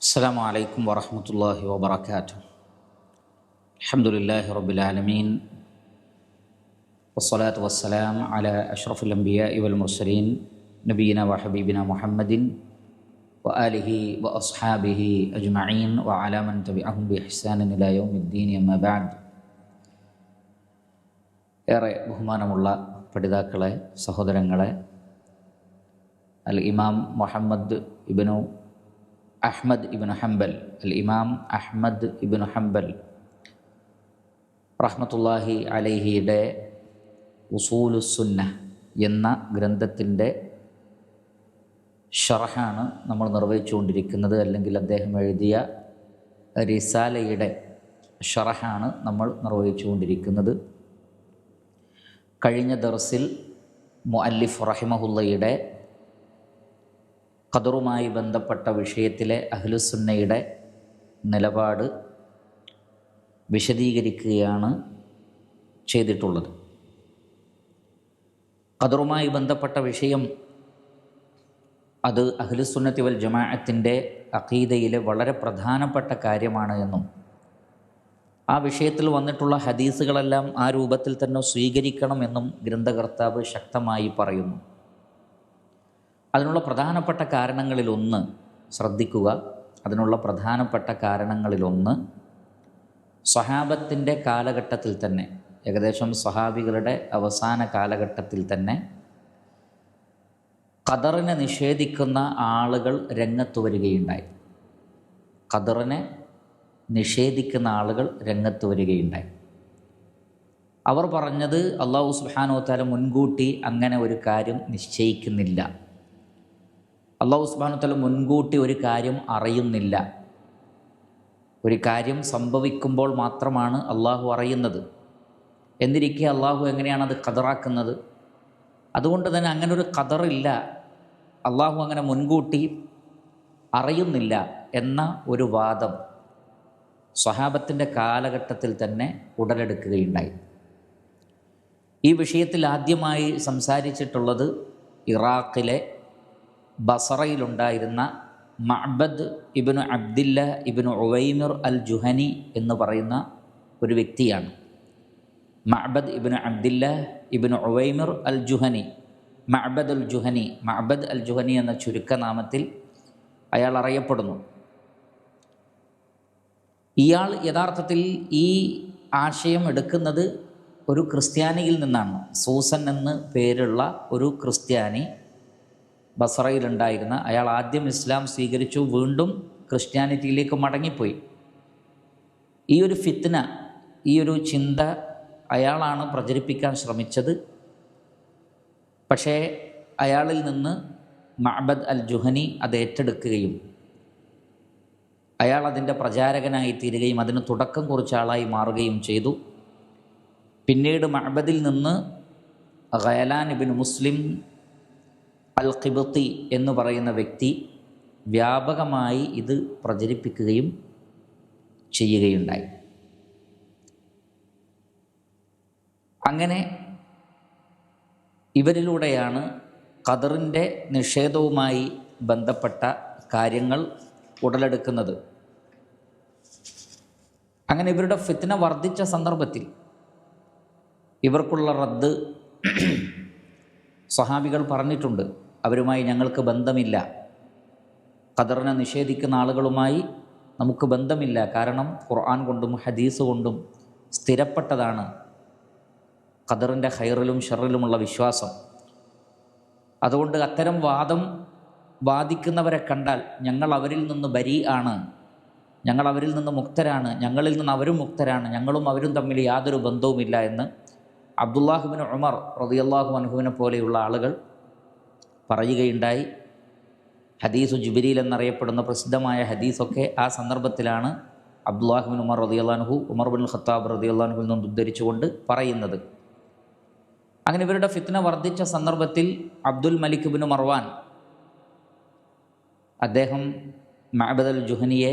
السلام عليكم ورحمة الله وبركاته. الحمد لله رب العالمين والصلاة والسلام على أشرف الأنبياء والمرسلين نبينا وحبيبنا محمد وآله وأصحابه أجمعين وعلى من تبعهم بإحسان إلى يوم الدين. أما بعد. ഏറെ ബഹുമാനമുള്ള പഠിതാക്കളെ, സഹോദരങ്ങളെ, അൽ ഇമാം മുഹമ്മദ് ഇബ്നു അഹ്മദ് ഇബ്നു ഹംബൽ, അൽ ഇമാം അഹ്മദ് ഇബ്നു ഹംബൽ റഹ്മത്തുള്ളാഹി അലൈഹിയുടെ ഉസൂലുസ്സുന്ന എന്ന ഗ്രന്ഥത്തിൻ്റെ ഷർഹാണ് നമ്മൾ നിർവഹിച്ചുകൊണ്ടിരിക്കുന്നത്. അല്ലെങ്കിൽ അദ്ദേഹം എഴുതിയ റിസാലയുടെ ഷർഹാണ് നമ്മൾ നിർവഹിച്ചുകൊണ്ടിരിക്കുന്നത്. കഴിഞ്ഞ ദർസിൽ മുഅല്ലിഫ് റഹിമഹുള്ളയുടെ ഖദറുമായി ബന്ധപ്പെട്ട വിഷയത്തിലെ അഹ്ലുസുന്നയുടെ നിലപാട് വിശദീകരിക്കുകയാണ് ചെയ്തിട്ടുള്ളത്. ഖദറുമായി ബന്ധപ്പെട്ട വിഷയം അത് അഹ്ലുസുന്നത്തി വൽ ജമാഅത്തിൻ്റെ അഖീദയിലെ വളരെ പ്രധാനപ്പെട്ട കാര്യമാണ് എന്നും ആ വിഷയത്തിൽ വന്നിട്ടുള്ള ഹദീസുകളെല്ലാം ആ രൂപത്തിൽ തന്നെ സ്വീകരിക്കണമെന്നും ഗ്രന്ഥകർത്താവ് ശക്തമായി പറയുന്നു. അതിനുള്ള പ്രധാനപ്പെട്ട കാരണങ്ങളിലൊന്ന് ശ്രദ്ധിക്കുക. അതിനുള്ള പ്രധാനപ്പെട്ട കാരണങ്ങളിലൊന്ന് സ്വഹാബത്തിൻ്റെ കാലഘട്ടത്തിൽ തന്നെ, ഏകദേശം സ്വഹാബികളുടെ അവസാന കാലഘട്ടത്തിൽ തന്നെ ഖദറിനെ നിഷേധിക്കുന്ന ആളുകൾ രംഗത്ത് വരികയുണ്ടായി. ഖദറിനെ നിഷേധിക്കുന്ന ആളുകൾ രംഗത്ത് വരികയുണ്ടായി. അവർ പറഞ്ഞത് അല്ലാഹു സുബ്ഹാനഹു വ തആല മുൻകൂട്ടി അങ്ങനെ ഒരു കാര്യം നിശ്ചയിക്കുന്നില്ല. അല്ലാഹു സുബ്ഹാനഹു വ തആല മുൻകൂട്ടി ഒരു കാര്യം അറിയുന്നില്ല. ഒരു കാര്യം സംഭവിക്കുമ്പോൾ മാത്രമാണ് അള്ളാഹു അറിയുന്നത്. എന്നിരിക്കെ അള്ളാഹു എങ്ങനെയാണത് ഖദറാക്കുന്നത്? അതുകൊണ്ട് തന്നെ അങ്ങനെ ഒരു ഖദറില്ല, അള്ളാഹു അങ്ങനെ മുൻകൂട്ടി അറിയുന്നില്ല എന്ന ഒരു വാദം സ്വഹാബത്തിൻ്റെ കാലഘട്ടത്തിൽ തന്നെ ഉടലെടുക്കുകയുണ്ടായി. ഈ വിഷയത്തിൽ ആദ്യമായി സംസാരിച്ചിട്ടുള്ളത് ഇറാഖിലെ ബസറയിലുണ്ടായിരുന്ന മഅബദ് ഇബ്നു അബ്ദില്ല ഇബ്നു ഉവൈമിർ അൽ ജുഹനി എന്ന് പറയുന്ന ഒരു വ്യക്തിയാണ്. മഅബദ് ഇബ്നു അബ്ദില്ല ഇബ്നു ഉവൈമിർ അൽ ജുഹനി, മഅബദ് അൽ ജുഹനി, മഅബദ് അൽ ജുഹനി എന്ന ചുരുക്കനാമത്തിൽ അയാൾ അറിയപ്പെടുന്നു. ഇയാൾ യഥാർത്ഥത്തിൽ ഈ ആശയം എടുക്കുന്നത് ഒരു ക്രിസ്ത്യാനിയിൽ നിന്നാണ്. സൂസൻ എന്ന് പേരുള്ള ഒരു ക്രിസ്ത്യാനി ബസറയിലുണ്ടായിരുന്ന അയാൾ ആദ്യം ഇസ്ലാം സ്വീകരിച്ചു, വീണ്ടും ക്രിസ്ത്യാനിറ്റിയിലേക്ക് മടങ്ങിപ്പോയി. ഈ ഒരു ഫിത്ന, ഈ ഒരു ചിന്ത അയാളാണ് പ്രചരിപ്പിക്കാൻ ശ്രമിച്ചത്. പക്ഷേ അയാളിൽ നിന്ന് മഅബദ് അൽ ജുഹനി അത് ഏറ്റെടുക്കുകയും അയാൾ അതിൻ്റെ പ്രചാരകനായി തീരുകയും അതിന് തുടക്കം കുറിച്ച ആളായി മാറുകയും ചെയ്തു. പിന്നീട് മഅബദിൽ നിന്ന് ഗയലാൻ ഇബ്നു മുസ്ലിം അൽ ഖിബ്തി എന്ന് പറയുന്ന വ്യക്തി വ്യാപകമായി ഇത് പ്രചരിപ്പിക്കുകയും ചെയ്യുകയുണ്ടായി. അങ്ങനെ ഇവരിലൂടെയാണ് ഖദറിൻ്റെ നിഷേധവുമായി ബന്ധപ്പെട്ട കാര്യങ്ങൾ ഉടലെടുക്കുന്നത്. അങ്ങനെ ഇവരുടെ ഫിത്ന വർദ്ധിച്ച സന്ദർഭത്തിൽ ഇവർക്കുള്ള റദ്ദ് സ്വഹാബികൾ പറഞ്ഞിട്ടുണ്ട്. അവരുമായി ഞങ്ങൾക്ക് ബന്ധമില്ല, ഖദറിനെ നിഷേധിക്കുന്ന ആളുകളുമായി നമുക്ക് ബന്ധമില്ല. കാരണം ഖുർആൻ കൊണ്ടും ഹദീസ് കൊണ്ടും സ്ഥിരപ്പെട്ടതാണ് ഖദറിൻ്റെ ഖൈറിലും ഷർറിലുമുള്ള വിശ്വാസം. അതുകൊണ്ട് അത്തരം വാദിക്കുന്നവരെ കണ്ടാൽ ഞങ്ങൾ അവരിൽ നിന്ന് ബരി ആണ്, ഞങ്ങൾ അവരിൽ നിന്ന് മുക്തരാണ്, ഞങ്ങളിൽ നിന്ന് അവരും മുക്തരാണ്, ഞങ്ങളും അവരും തമ്മിൽ യാതൊരു ബന്ധവുമില്ല എന്ന് അബ്ദുല്ലാഹ് ഇബ്നു ഉമർ റളിയല്ലാഹു അൻഹുവിനെ പോലെയുള്ള ആളുകൾ പറയുകയുണ്ടായി. ഹദീസു ജിബ്രീൽ എന്നറിയപ്പെടുന്ന പ്രസിദ്ധമായ ഹദീസൊക്കെ ആ സന്ദർഭത്തിലാണ് അബ്ദുല്ലാഹ് ഇബ്നു ഉമർ റളിയല്ലാഹു അൻഹു ഉമർ ബിൻ ഖത്താബ് റളിയല്ലാഹു അൻഹുവിൽ നിന്ന് ഉദ്ധരിച്ചുകൊണ്ട് പറയുന്നത്. അങ്ങനെ ഇവരുടെ ഫിത്ന വർദ്ധിച്ച സന്ദർഭത്തിൽ അബ്ദുൽ മലിക് ഇബ്നു മർവാൻ അദ്ദേഹം മഅബദ് അൽ ജുഹനിയെ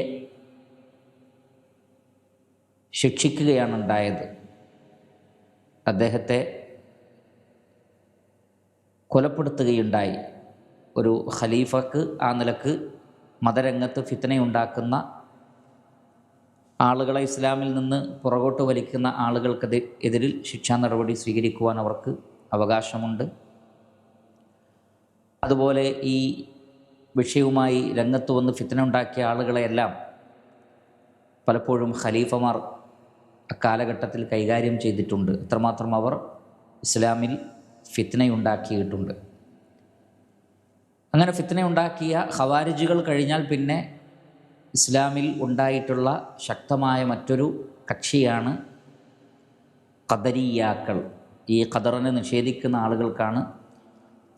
ശിക്ഷിക്കുകയാണ് ഉണ്ടായത്. അദ്ദേഹത്തെ കൊലപ്പെടുത്തുകയുണ്ടായി. ഒരു ഖലീഫക്ക് ആ നിലക്ക് മതരംഗത്ത് ഫിത്നയുണ്ടാക്കുന്ന ആളുകളെ, ഇസ്ലാമിൽ നിന്ന് പുറകോട്ട് വലിക്കുന്ന ആളുകൾക്കെതിരിൽ ശിക്ഷാ നടപടി സ്വീകരിക്കുവാൻ അവർക്ക് അവകാശമുണ്ട്. അതുപോലെ ഈ വിഷയവുമായി രംഗത്ത് വന്ന് ഫിത്ന ഉണ്ടാക്കിയ ആളുകളെയെല്ലാം പലപ്പോഴും ഖലീഫമാർ അക്കാലഘട്ടത്തിൽ കൈകാര്യം ചെയ്തിട്ടുണ്ട്. എത്രമാത്രം അവർ ഇസ്ലാമിൽ ഫിത്നയുണ്ടാക്കിയിട്ടുണ്ട്. അങ്ങനെ ഫിത്നയുണ്ടാക്കിയ ഖവാരിജുകൾ കഴിഞ്ഞാൽ പിന്നെ ഇസ്ലാമിൽ ഉണ്ടായിട്ടുള്ള ശക്തമായ മറ്റൊരു കക്ഷിയാണ് ഖദരിയാക്കൾ. ഈ ഖദറിനെ നിഷേധിക്കുന്ന ആളുകൾക്കാണ്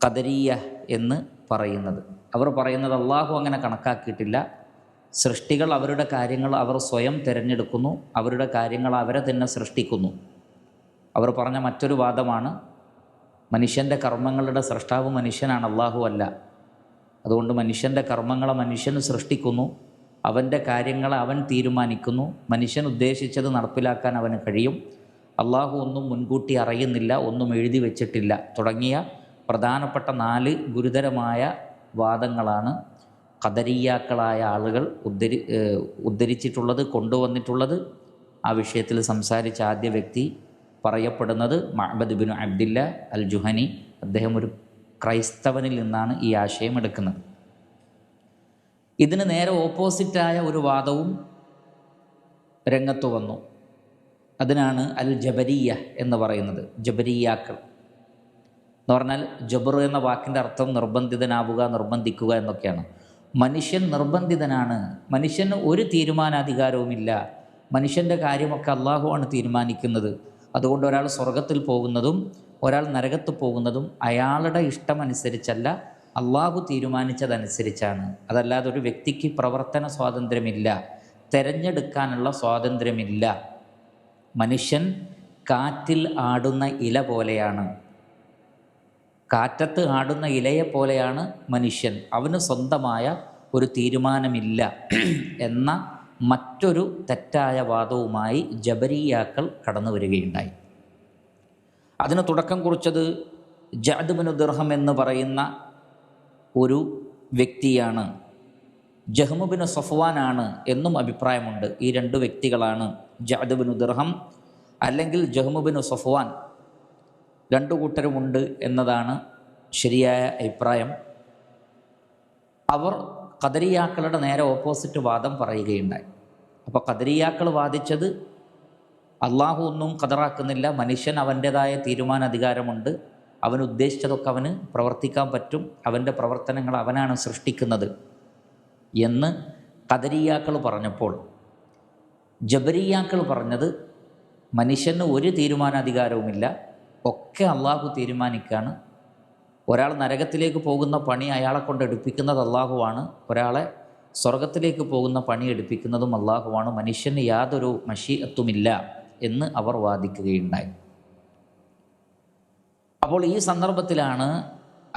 ഖദരിയ എന്ന് പറയുന്നത്. അവർ പറയുന്നത് അള്ളാഹു അങ്ങനെ കണക്കാക്കിയിട്ടില്ല, സൃഷ്ടികൾ അവരുടെ കാര്യങ്ങൾ അവർ സ്വയം തിരഞ്ഞെടുക്കുന്നു, അവരുടെ കാര്യങ്ങൾ അവരെ തന്നെ സൃഷ്ടിക്കുന്നു. അവർ പറഞ്ഞ മറ്റൊരു വാദമാണ് മനുഷ്യൻ്റെ കർമ്മങ്ങളുടെ സൃഷ്ടാവ് മനുഷ്യനാണ്, അള്ളാഹു അല്ല. അതുകൊണ്ട് മനുഷ്യൻ്റെ കർമ്മങ്ങളെ മനുഷ്യന് സൃഷ്ടിക്കുന്നു, അവൻ്റെ കാര്യങ്ങളെ അവൻ തീരുമാനിക്കുന്നു, മനുഷ്യൻ ഉദ്ദേശിച്ചത് നടപ്പിലാക്കാൻ അവന് കഴിയും, അള്ളാഹു ഒന്നും മുൻകൂട്ടി അറിയുന്നില്ല, ഒന്നും എഴുതി വച്ചിട്ടില്ല തുടങ്ങിയ പ്രധാനപ്പെട്ട 4 ഗുരുതരമായ വാദങ്ങളാണ് ഖദരിയാക്കളായ ആളുകൾ ഉദ്ധരിച്ചിട്ടുള്ളത്, കൊണ്ടുവന്നിട്ടുള്ളത്. ആ വിഷയത്തിൽ സംസാരിച്ച ആദ്യ വ്യക്തി പറയപ്പെടുന്നത് മഅബദ് ബിൻ അബ്ദില്ല അൽ ജുഹനി. അദ്ദേഹം ഒരു ക്രൈസ്തവനിൽ നിന്നാണ് ഈ ആശയം എടുക്കുന്നത്. ഇതിന് നേരെ ഓപ്പോസിറ്റായ ഒരു വാദവും രംഗത്ത് വന്നു. അതിനാണ് അൽ ജബരിയ എന്ന് പറയുന്നത്. ജബരിയാക്കൾ എന്ന് പറഞ്ഞാൽ ജബർ എന്ന വാക്കിൻ്റെ അർത്ഥം നിർബന്ധിതനാവുക, നിർബന്ധിക്കുക എന്നൊക്കെയാണ്. മനുഷ്യൻ നിർബന്ധിതനാണ്, മനുഷ്യന് ഒരു തീരുമാനാധികാരവുമില്ല, മനുഷ്യൻ്റെ കാര്യമൊക്കെ അള്ളാഹുവാണ് തീരുമാനിക്കുന്നത്. അതുകൊണ്ട് ഒരാൾ സ്വർഗത്തിൽ പോകുന്നതും ഒരാൾ നരകത്ത് പോകുന്നതും അയാളുടെ ഇഷ്ടമനുസരിച്ചല്ല, അള്ളാഹു തീരുമാനിച്ചതനുസരിച്ചാണ്. അതല്ലാതെ ഒരു വ്യക്തിക്ക് പ്രവർത്തന സ്വാതന്ത്ര്യമില്ല, തിരഞ്ഞെടുക്കാനുള്ള സ്വാതന്ത്ര്യമില്ല. മനുഷ്യൻ കാറ്റിൽ ആടുന്ന ഇല പോലെയാണ്, കാറ്റത്ത് ആടുന്ന ഇലയെ പോലെയാണ് മനുഷ്യൻ. അവന് സ്വന്തമായ ഒരു തീരുമാനമില്ല എന്ന മറ്റൊരു തെറ്റായ വാദവുമായി ജബരിയാക്കൾ കടന്നു വരികയുണ്ടായി. അതിന് തുടക്കം കുറിച്ചത് ജഅദ് ബിൻ ദിർഹം എന്ന് പറയുന്ന ഒരു വ്യക്തിയാണ്. ജഹ്മു ബിൻ സഫ്വാനാണ് എന്നും അഭിപ്രായമുണ്ട്. ഈ 2 വ്യക്തികളാണ്, ജഅദ് ബിൻ ദിർഹം അല്ലെങ്കിൽ ജഹ്മു ബിൻ സഫ്വാൻ. 2 കൂട്ടരുമുണ്ട് എന്നതാണ് ശരിയായ അഭിപ്രായം. അവർ ഖദരിയാക്കളുടെ നേരെ ഓപ്പോസിറ്റ് വാദം പറയുകയുണ്ടായി. അപ്പോൾ ഖദരിയാക്കൾ വാദിച്ചത് അള്ളാഹു ഒന്നും ഖദറാക്കുന്നില്ല, മനുഷ്യൻ അവൻ്റേതായ തീരുമാനാധികാരമുണ്ട്, അവൻ ഉദ്ദേശിച്ചതൊക്കെ അവന് പ്രവർത്തിക്കാൻ പറ്റും, അവൻ്റെ പ്രവർത്തനങ്ങൾ അവനാണ് സൃഷ്ടിക്കുന്നത് എന്ന് ഖദരിയാക്കൾ പറഞ്ഞപ്പോൾ ജബരിയാക്കൾ പറഞ്ഞത് മനുഷ്യന് ഒരു തീരുമാനാധികാരവുമില്ല, ഒക്കെ അള്ളാഹു തീരുമാനിക്കുകയാണ്. ഒരാൾ നരകത്തിലേക്ക് പോകുന്ന പണി അയാളെ കൊണ്ട് എടുപ്പിക്കുന്നത് അള്ളാഹുവാണ്, ഒരാളെ സ്വർഗത്തിലേക്ക് പോകുന്ന പണി എടുപ്പിക്കുന്നതും അള്ളാഹുവാണ്, മനുഷ്യന് യാതൊരു മശീഅത്തുമില്ല എന്ന് അവർ വാദിക്കുകയുണ്ടായി. അപ്പോൾ ഈ സന്ദർഭത്തിലാണ്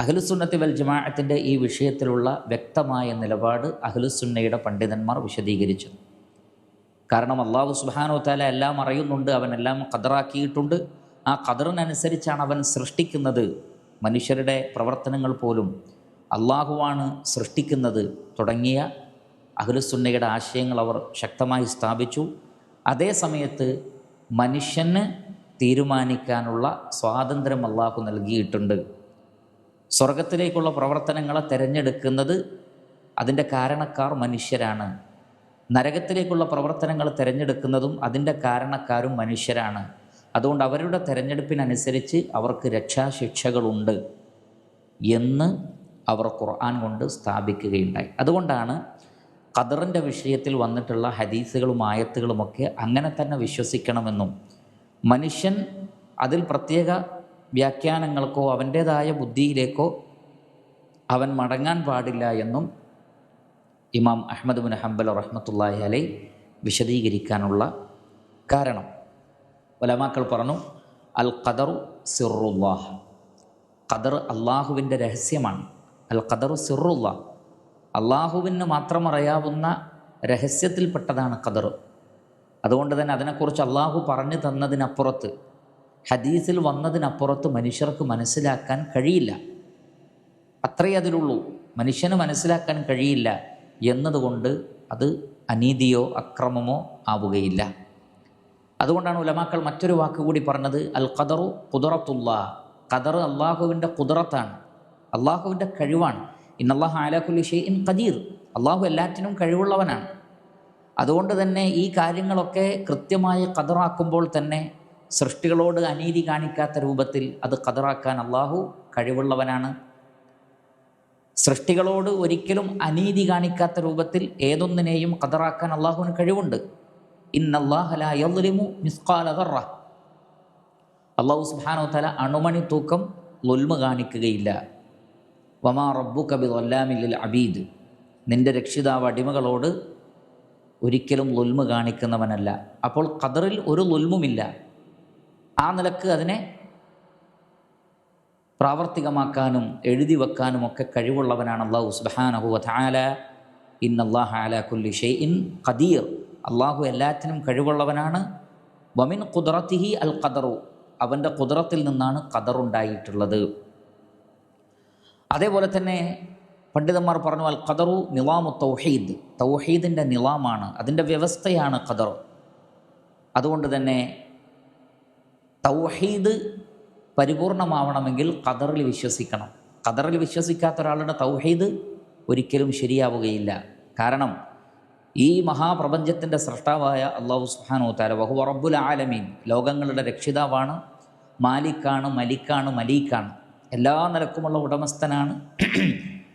അഹ്ലുസുന്നത്തി വൽ ജമാഅത്തിൻ്റെ ഈ വിഷയത്തിലുള്ള വ്യക്തമായ നിലപാട് അഹ്ലുസുന്നയുടെ പണ്ഡിതന്മാർ വിശദീകരിച്ചത്. കാരണം അള്ളാഹു സുബ്ഹാനഹു വ തആല എല്ലാം അറിയുന്നുണ്ട്, അവനെല്ലാം ഖദറാക്കിയിട്ടുണ്ട്, ആ ഖദറിനനുസരിച്ചാണ് അവൻ സൃഷ്ടിക്കുന്നത്, മനുഷ്യരുടെ പ്രവർത്തനങ്ങൾ പോലും അള്ളാഹുവാണ് സൃഷ്ടിക്കുന്നത് തുടങ്ങിയ അഹ്ലുസുന്നയുടെ ആശയങ്ങൾ അവർ ശക്തമായി സ്ഥാപിച്ചു. അതേ സമയത്ത് മനുഷ്യന് തീരുമാനിക്കാനുള്ള സ്വാതന്ത്ര്യം അള്ളാഹു നൽകിയിട്ടുണ്ട്. സ്വർഗത്തിലേക്കുള്ള പ്രവർത്തനങ്ങളെ തിരഞ്ഞെടുക്കുന്നത് അതിൻ്റെ കാരണക്കാർ മനുഷ്യരാണ്, നരകത്തിലേക്കുള്ള പ്രവർത്തനങ്ങൾ തിരഞ്ഞെടുക്കുന്നതും അതിൻ്റെ കാരണക്കാരും മനുഷ്യരാണ്. അതുകൊണ്ട് അവരുടെ തിരഞ്ഞെടുപ്പിനനുസരിച്ച് അവർക്ക് രക്ഷാശിക്ഷകളുണ്ട് എന്ന് അവർ ഖുർആൻ കൊണ്ട് സ്ഥാപിക്കുകയുണ്ടായി. അതുകൊണ്ടാണ് ഖദറിൻ്റെ വിഷയത്തിൽ വന്നിട്ടുള്ള ഹദീസുകളും ആയത്തുകളുമൊക്കെ അങ്ങനെ തന്നെ വിശ്വസിക്കണമെന്നും മനുഷ്യൻ അതിൽ പ്രത്യേക വ്യാഖ്യാനങ്ങൾക്കോ അവൻ്റേതായ ബുദ്ധിയിലേക്കോ അവൻ മടങ്ങാൻ പാടില്ല എന്നും ഇമാം അഹ്മദ് ബിൻ ഹംബൽ റഹ്മത്തുള്ളാഹി അലൈഹി വിശദീകരിക്കാനുള്ള കാരണം ഉലമാക്കൾ പറഞ്ഞു, അൽ ഖദറു സിറുല്ലാഹ്, ഖദർ അള്ളാഹുവിൻ്റെ രഹസ്യമാണ്. അൽ ഖദറു സിറുല്ലാഹ്, അള്ളാഹുവിന് മാത്രം അറിയാവുന്ന രഹസ്യത്തിൽപ്പെട്ടതാണ് ഖദർ. അതുകൊണ്ട് തന്നെ അതിനെക്കുറിച്ച് അള്ളാഹു പറഞ്ഞു തന്നതിനപ്പുറത്ത്, ഹദീസിൽ വന്നതിനപ്പുറത്ത് മനുഷ്യർക്ക് മനസ്സിലാക്കാൻ കഴിയില്ല. അത്രയേ അതിലുള്ളൂ, മനുഷ്യന് മനസ്സിലാക്കാൻ കഴിയില്ല. എന്നതുകൊണ്ട് അത് അനീതിയോ അക്രമമോ ആവുകയില്ല. അതുകൊണ്ടാണ് ഉലമാക്കൾ മറ്റൊരു വാക്ക് കൂടി പറഞ്ഞത്, അൽ ഖദറു ഖുദ്റത്തുല്ലാ, ഖദർ അള്ളാഹുവിൻ്റെ ഖുദ്റത്താണ്, അള്ളാഹുവിൻ്റെ കഴിവാണ്. ഇന്നല്ലാഹ അലാ കുല്ലി ഷൈഇൻ ഖദീർ, അള്ളാഹു എല്ലാറ്റിനും കഴിവുള്ളവനാണ്. അതുകൊണ്ട് തന്നെ ഈ കാര്യങ്ങളൊക്കെ കൃത്യമായി ഖദറാക്കുമ്പോൾ തന്നെ സൃഷ്ടികളോട് അനീതി കാണിക്കാത്ത രൂപത്തിൽ അത് ഖദറാക്കാൻ അള്ളാഹു കഴിവുള്ളവനാണ്. സൃഷ്ടികളോട് ഒരിക്കലും അനീതി കാണിക്കാത്ത രൂപത്തിൽ ഏതൊന്നിനെയും ഖദറാക്കാൻ അള്ളാഹുവിന് കഴിവുണ്ട്. ഇന്നല്ലാഹ ലാ യദ്ലിമു മിസ്ഖാല ദർറ, അള്ളാഹു സുബ്ഹാനഹു വ തആല അണുമണി തൂക്കം ളുൽമ് കാണിക്കുകയില്ല. വമാ റബ്ബുക ബിളല്ലാമിൻ ലിൽ അബീദ്, നിന്റെ രക്ഷിതാവ് അടിമകളോട് ഒരിക്കലും ളുൽമ് കാണിക്കുന്നവനല്ല. അപ്പോൾ ഖദറിൽ ഒരു ളുൽമുമില്ല. ആ നിലക്ക് അതിനെ പ്രാവർത്തികമാക്കാനും എഴുതി വെക്കാനും ഒക്കെ കഴിവുള്ളവനാണ് അല്ലാഹു സുബ്ഹാനഹു വ തആല. ഇന്നല്ലാഹ അലാ കുല്ലി ഷൈഇൻ ഖദീർ, അള്ളാഹു എല്ലാറ്റിനും കഴിവുള്ളവനാണ്. വമിൻ ഖുദ്റത്തിഹി അൽ ഖദറു, അവൻ്റെ ഖുദ്റത്തിൽ നിന്നാണ് ഖദറുണ്ടായിട്ടുള്ളത്. അതേപോലെ തന്നെ പണ്ഡിതന്മാർ പറഞ്ഞു, അൽ ഖദറു നിളാമു തൗഹീദ്, തൗഹീദിൻ്റെ നിളാമാണ്, അതിൻ്റെ വ്യവസ്ഥയാണ് ഖദർ. അതുകൊണ്ട് തന്നെ തൗഹീദ് പരിപൂർണമാവണമെങ്കിൽ ഖദറിൽ വിശ്വസിക്കണം. ഖദറിൽ വിശ്വസിക്കാത്ത ഒരാളുടെ തൗഹീദ് ഒരിക്കലും ശരിയാവുകയില്ല. കാരണം ഈ മഹാപ്രപഞ്ചത്തിൻ്റെ സൃഷ്ടാവായ അല്ലാഹു സുബ്ഹാനഹു വ തആല വഹുവ റബ്ബുൽ ആലമീൻ, ലോകങ്ങളുടെ രക്ഷിതാവാണ്, മാലിക്കാണ്, മലിക്കാണ്, മലീക്കാണ്, എല്ലാ നിലക്കുമുള്ള ഉടമസ്ഥനാണ്,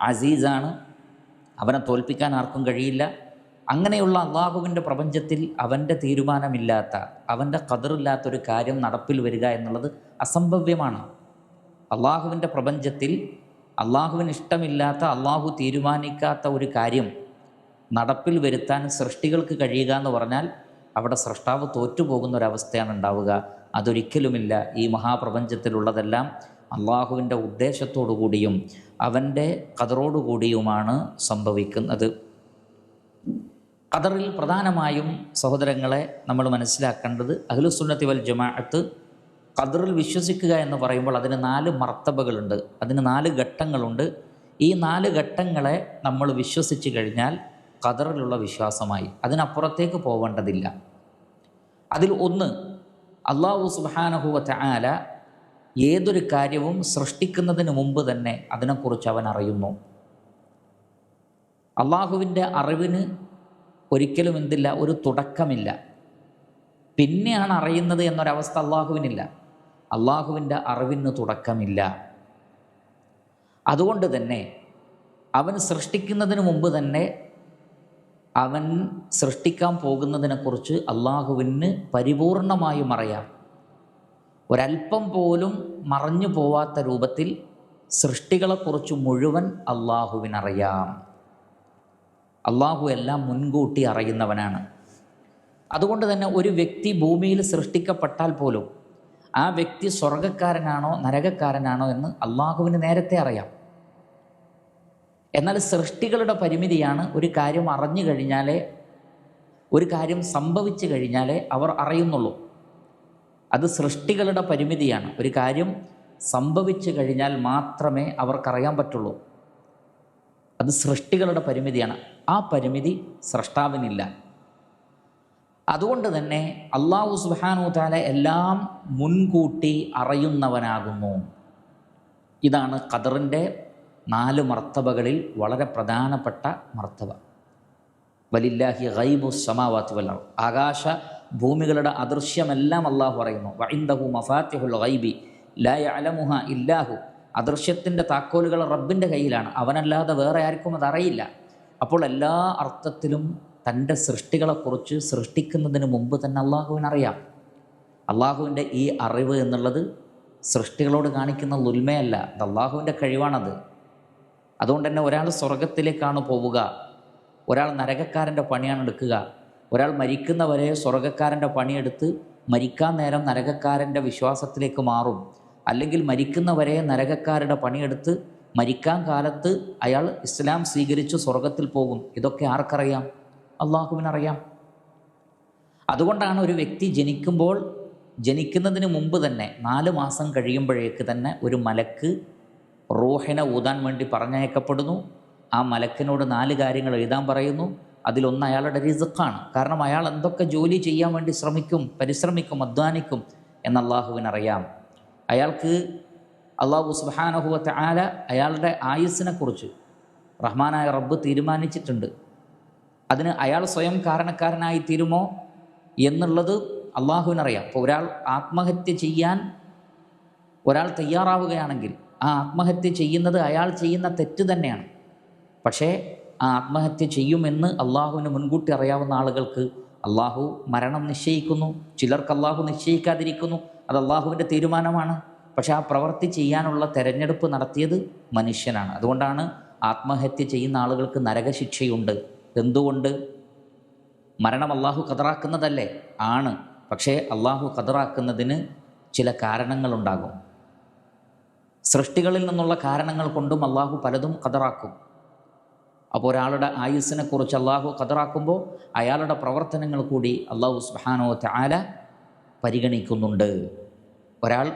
അസീസാണ്, അവനെ തോൽപ്പിക്കാൻ ആർക്കും കഴിയില്ല. അങ്ങനെയുള്ള അള്ളാഹുവിൻ്റെ പ്രപഞ്ചത്തിൽ അവൻ്റെ തീരുമാനമില്ലാത്ത, അവൻ്റെ ഖദറില്ലാത്തൊരു കാര്യം നടപ്പിൽ വരിക എന്നുള്ളത് അസംഭവ്യമാണ്. അള്ളാഹുവിൻ്റെ പ്രപഞ്ചത്തിൽ അള്ളാഹുവിന് ഇഷ്ടമില്ലാത്ത, അള്ളാഹു തീരുമാനിക്കാത്ത ഒരു കാര്യം നടപ്പിൽ വരുത്താൻ സൃഷ്ടികൾക്ക് കഴിയുക എന്ന് പറഞ്ഞാൽ അവിടെ സൃഷ്ടാവ് തോറ്റുപോകുന്ന ഒരവസ്ഥയാണ് ഉണ്ടാവുക. അതൊരിക്കലുമില്ല. ഈ മഹാപ്രപഞ്ചത്തിലുള്ളതെല്ലാം അള്ളാഹുവിൻ്റെ ഉദ്ദേശത്തോടു കൂടിയും അവൻ്റെ ഖദറോടുകൂടിയുമാണ് സംഭവിക്കുന്നത്. ഖദറിൽ പ്രധാനമായും സഹോദരങ്ങളെ നമ്മൾ മനസ്സിലാക്കേണ്ടത്, അഹ്ലുസുന്നത്തി വൽ ജമാഅത്ത് ഖദറിൽ വിശ്വസിക്കുക എന്ന് പറയുമ്പോൾ അതിന് 4 മർത്തബകളുണ്ട്, അതിന് 4 ഘട്ടങ്ങളുണ്ട്. ഈ 4 ഘട്ടങ്ങളെ നമ്മൾ വിശ്വസിച്ച് കഴിഞ്ഞാൽ ഖദറിലുള്ള വിശ്വാസമായി, അതിനപ്പുറത്തേക്ക് പോവേണ്ടതില്ല. അതിൽ ഒന്ന്, അല്ലാഹു സുബ്ഹാനഹു വ തആല ഏതൊരു കാര്യവും സൃഷ്ടിക്കുന്നതിന് മുമ്പ് തന്നെ അതിനെക്കുറിച്ച് അവൻ അറിയുന്നു. അള്ളാഹുവിൻ്റെ അറിവിന് ഒരിക്കലും എന്തില്ല, ഒരു തുടക്കമില്ല. പിന്നെയാണ് അറിയുന്നത് എന്നൊരവസ്ഥ അള്ളാഹുവിനില്ല. അള്ളാഹുവിൻ്റെ അറിവിന് തുടക്കമില്ല. അതുകൊണ്ട് തന്നെ അവൻ സൃഷ്ടിക്കുന്നതിന് മുമ്പ് തന്നെ അവൻ സൃഷ്ടിക്കാൻ പോകുന്നതിനെക്കുറിച്ച് അള്ളാഹുവിന് പരിപൂർണമായും അറിയാം. ഒരല്പം പോലും മറഞ്ഞു പോവാത്ത രൂപത്തിൽ സൃഷ്ടികളെക്കുറിച്ച് മുഴുവൻ അള്ളാഹുവിനറിയാം. അള്ളാഹു എല്ലാം മുൻകൂട്ടി അറിയുന്നവനാണ്. അതുകൊണ്ട് തന്നെ ഒരു വ്യക്തി ഭൂമിയിൽ സൃഷ്ടിക്കപ്പെട്ടാൽ പോലും ആ വ്യക്തി സ്വർഗക്കാരനാണോ നരകക്കാരനാണോ എന്ന് അള്ളാഹുവിന് നേരത്തെ അറിയാം. എന്നാൽ സൃഷ്ടികളുടെ പരിമിതിയാണ്, ഒരു കാര്യം അറിഞ്ഞു കഴിഞ്ഞാലേ, ഒരു കാര്യം സംഭവിച്ചു കഴിഞ്ഞാലേ അവർ അറിയുന്നുള്ളൂ. അത് സൃഷ്ടികളുടെ പരിമിതിയാണ്. ഒരു കാര്യം സംഭവിച്ചു കഴിഞ്ഞാൽ മാത്രമേ അവർക്കറിയാൻ പറ്റുള്ളൂ. അത് സൃഷ്ടികളുടെ പരിമിതിയാണ്. ആ പരിമിതി സ്രഷ്ടാവിനില്ല. അതുകൊണ്ട് തന്നെ അല്ലാഹു സുബ്ഹാനഹു വ തആല എല്ലാം മുൻകൂട്ടി അറിയുന്നവനാകുന്നു. ഇതാണ് ഖദറിൻ്റെ 4 മർത്തബകളിൽ വളരെ പ്രധാനപ്പെട്ട മർത്തബ. വലില്ലാഹി ഗൈബുസ് സമാവാതി വൽ അർദ്, ആകാശ ഭൂമികളുടെ അദൃശ്യമെല്ലാം അള്ളാഹു അറിയുന്നു. വഇൻദഹു മഫാത്തിഹുൽ ഗൈബി ലാ യഅലമുഹാ ഇല്ലാഹു, അദൃശ്യത്തിൻ്റെ താക്കോലുകൾ റബ്ബിൻ്റെ കയ്യിലാണ്, അവനല്ലാതെ വേറെ ആർക്കും അതറിയില്ല. അപ്പോൾ എല്ലാ അർത്ഥത്തിലും തൻ്റെ സൃഷ്ടികളെക്കുറിച്ച് സൃഷ്ടിക്കുന്നതിന് മുമ്പ് തന്നെ അള്ളാഹുവിനറിയാം. അള്ളാഹുവിൻ്റെ ഈ അറിവ് എന്നുള്ളത് സൃഷ്ടികളോട് കാണിക്കുന്ന ളുൽമയല്ല, അത് അള്ളാഹുവിൻ്റെ കഴിവാണത്. അതുകൊണ്ട് തന്നെ ഒരാൾ സ്വർഗത്തിലേക്കാണ് പോവുക, ഒരാൾ നരകക്കാരൻ്റെ പണിയാണ് എടുക്കുക. ഒരാൾ മരിക്കുന്നവരെ സ്വർഗക്കാരൻ്റെ പണിയെടുത്ത് മരിക്കാൻ നേരം നരകക്കാരൻ്റെ വിശ്വാസത്തിലേക്ക് മാറും. അല്ലെങ്കിൽ മരിക്കുന്നവരെ നരകക്കാരുടെ പണിയെടുത്ത് മരിക്കാൻ കാലത്ത് അയാൾ ഇസ്ലാം സ്വീകരിച്ച് സ്വർഗത്തിൽ പോകും. ഇതൊക്കെ ആർക്കറിയാം? അള്ളാഹുവിനറിയാം. അതുകൊണ്ടാണ് ഒരു വ്യക്തി ജനിക്കുന്നതിന് മുമ്പ് തന്നെ 4 മാസം കഴിയുമ്പോഴേക്ക് തന്നെ ഒരു മലക്ക് റൂഹിനെ ഊതാൻ വേണ്ടി പറഞ്ഞയക്കപ്പെടുന്നു. ആ മലക്കിനോട് 4 കാര്യങ്ങൾ എഴുതാൻ പറയുന്നു. അതിലൊന്ന് അയാളുടെ റിസ്ഖാണ്. കാരണം അയാൾ എന്തൊക്കെ ജോലി ചെയ്യാൻ വേണ്ടി പരിശ്രമിക്കും, അധ്വാനിക്കും എന്ന് അള്ളാഹുവിനറിയാം. അയാൾക്ക് അള്ളാഹു സുബ്ഹാനഹു വ തആല അയാളുടെ ആയുസ്സിനെക്കുറിച്ച് റഹ്മാനായ റബ്ബ് തീരുമാനിച്ചിട്ടുണ്ട്. അതിന് അയാൾ സ്വയം കാരണക്കാരനായി തീരുമോ എന്നുള്ളത് അള്ളാഹുവിനറിയാം. അപ്പോൾ ഒരാൾ ആത്മഹത്യ ചെയ്യാൻ തയ്യാറാവുകയാണെങ്കിൽ ആ ആത്മഹത്യ ചെയ്യുന്നത് അയാൾ ചെയ്യുന്ന തെറ്റ് തന്നെയാണ്. പക്ഷേ ആ ആത്മഹത്യ ചെയ്യുമെന്ന് അള്ളാഹുവിന് മുൻകൂട്ടി അറിയാവുന്ന ആളുകൾക്ക് അള്ളാഹു മരണം നിശ്ചയിക്കുന്നു. ചിലർക്ക് അള്ളാഹു നിശ്ചയിക്കാതിരിക്കുന്നു. അത് അള്ളാഹുവിൻ്റെ തീരുമാനമാണ്. പക്ഷെ ആ പ്രവൃത്തി ചെയ്യാനുള്ള തെരഞ്ഞെടുപ്പ് നടത്തിയത് മനുഷ്യനാണ്. അതുകൊണ്ടാണ് ആത്മഹത്യ ചെയ്യുന്ന ആളുകൾക്ക് നരകശിക്ഷയുണ്ട്. എന്തുകൊണ്ട്? മരണം അള്ളാഹു ഖദറാക്കുന്നതല്ലേ? ആണ്. പക്ഷേ അള്ളാഹു ഖദറാക്കുന്നതിന് ചില കാരണങ്ങളുണ്ടാകും. സൃഷ്ടികളിൽ നിന്നുള്ള കാരണങ്ങൾ കൊണ്ടും അള്ളാഹു പലതും ഖദറാക്കും. അപ്പോൾ ഒരാളുടെ ആയുസ്സിനെ കുറിച്ച് അള്ളാഹു ഖദറാക്കുമ്പോൾ അയാളുടെ പ്രവർത്തനങ്ങൾ കൂടി അള്ളാഹു സുബ്ഹാനഹു വ തആല പരിഗണിക്കുന്നുണ്ട്. ഒരാൾ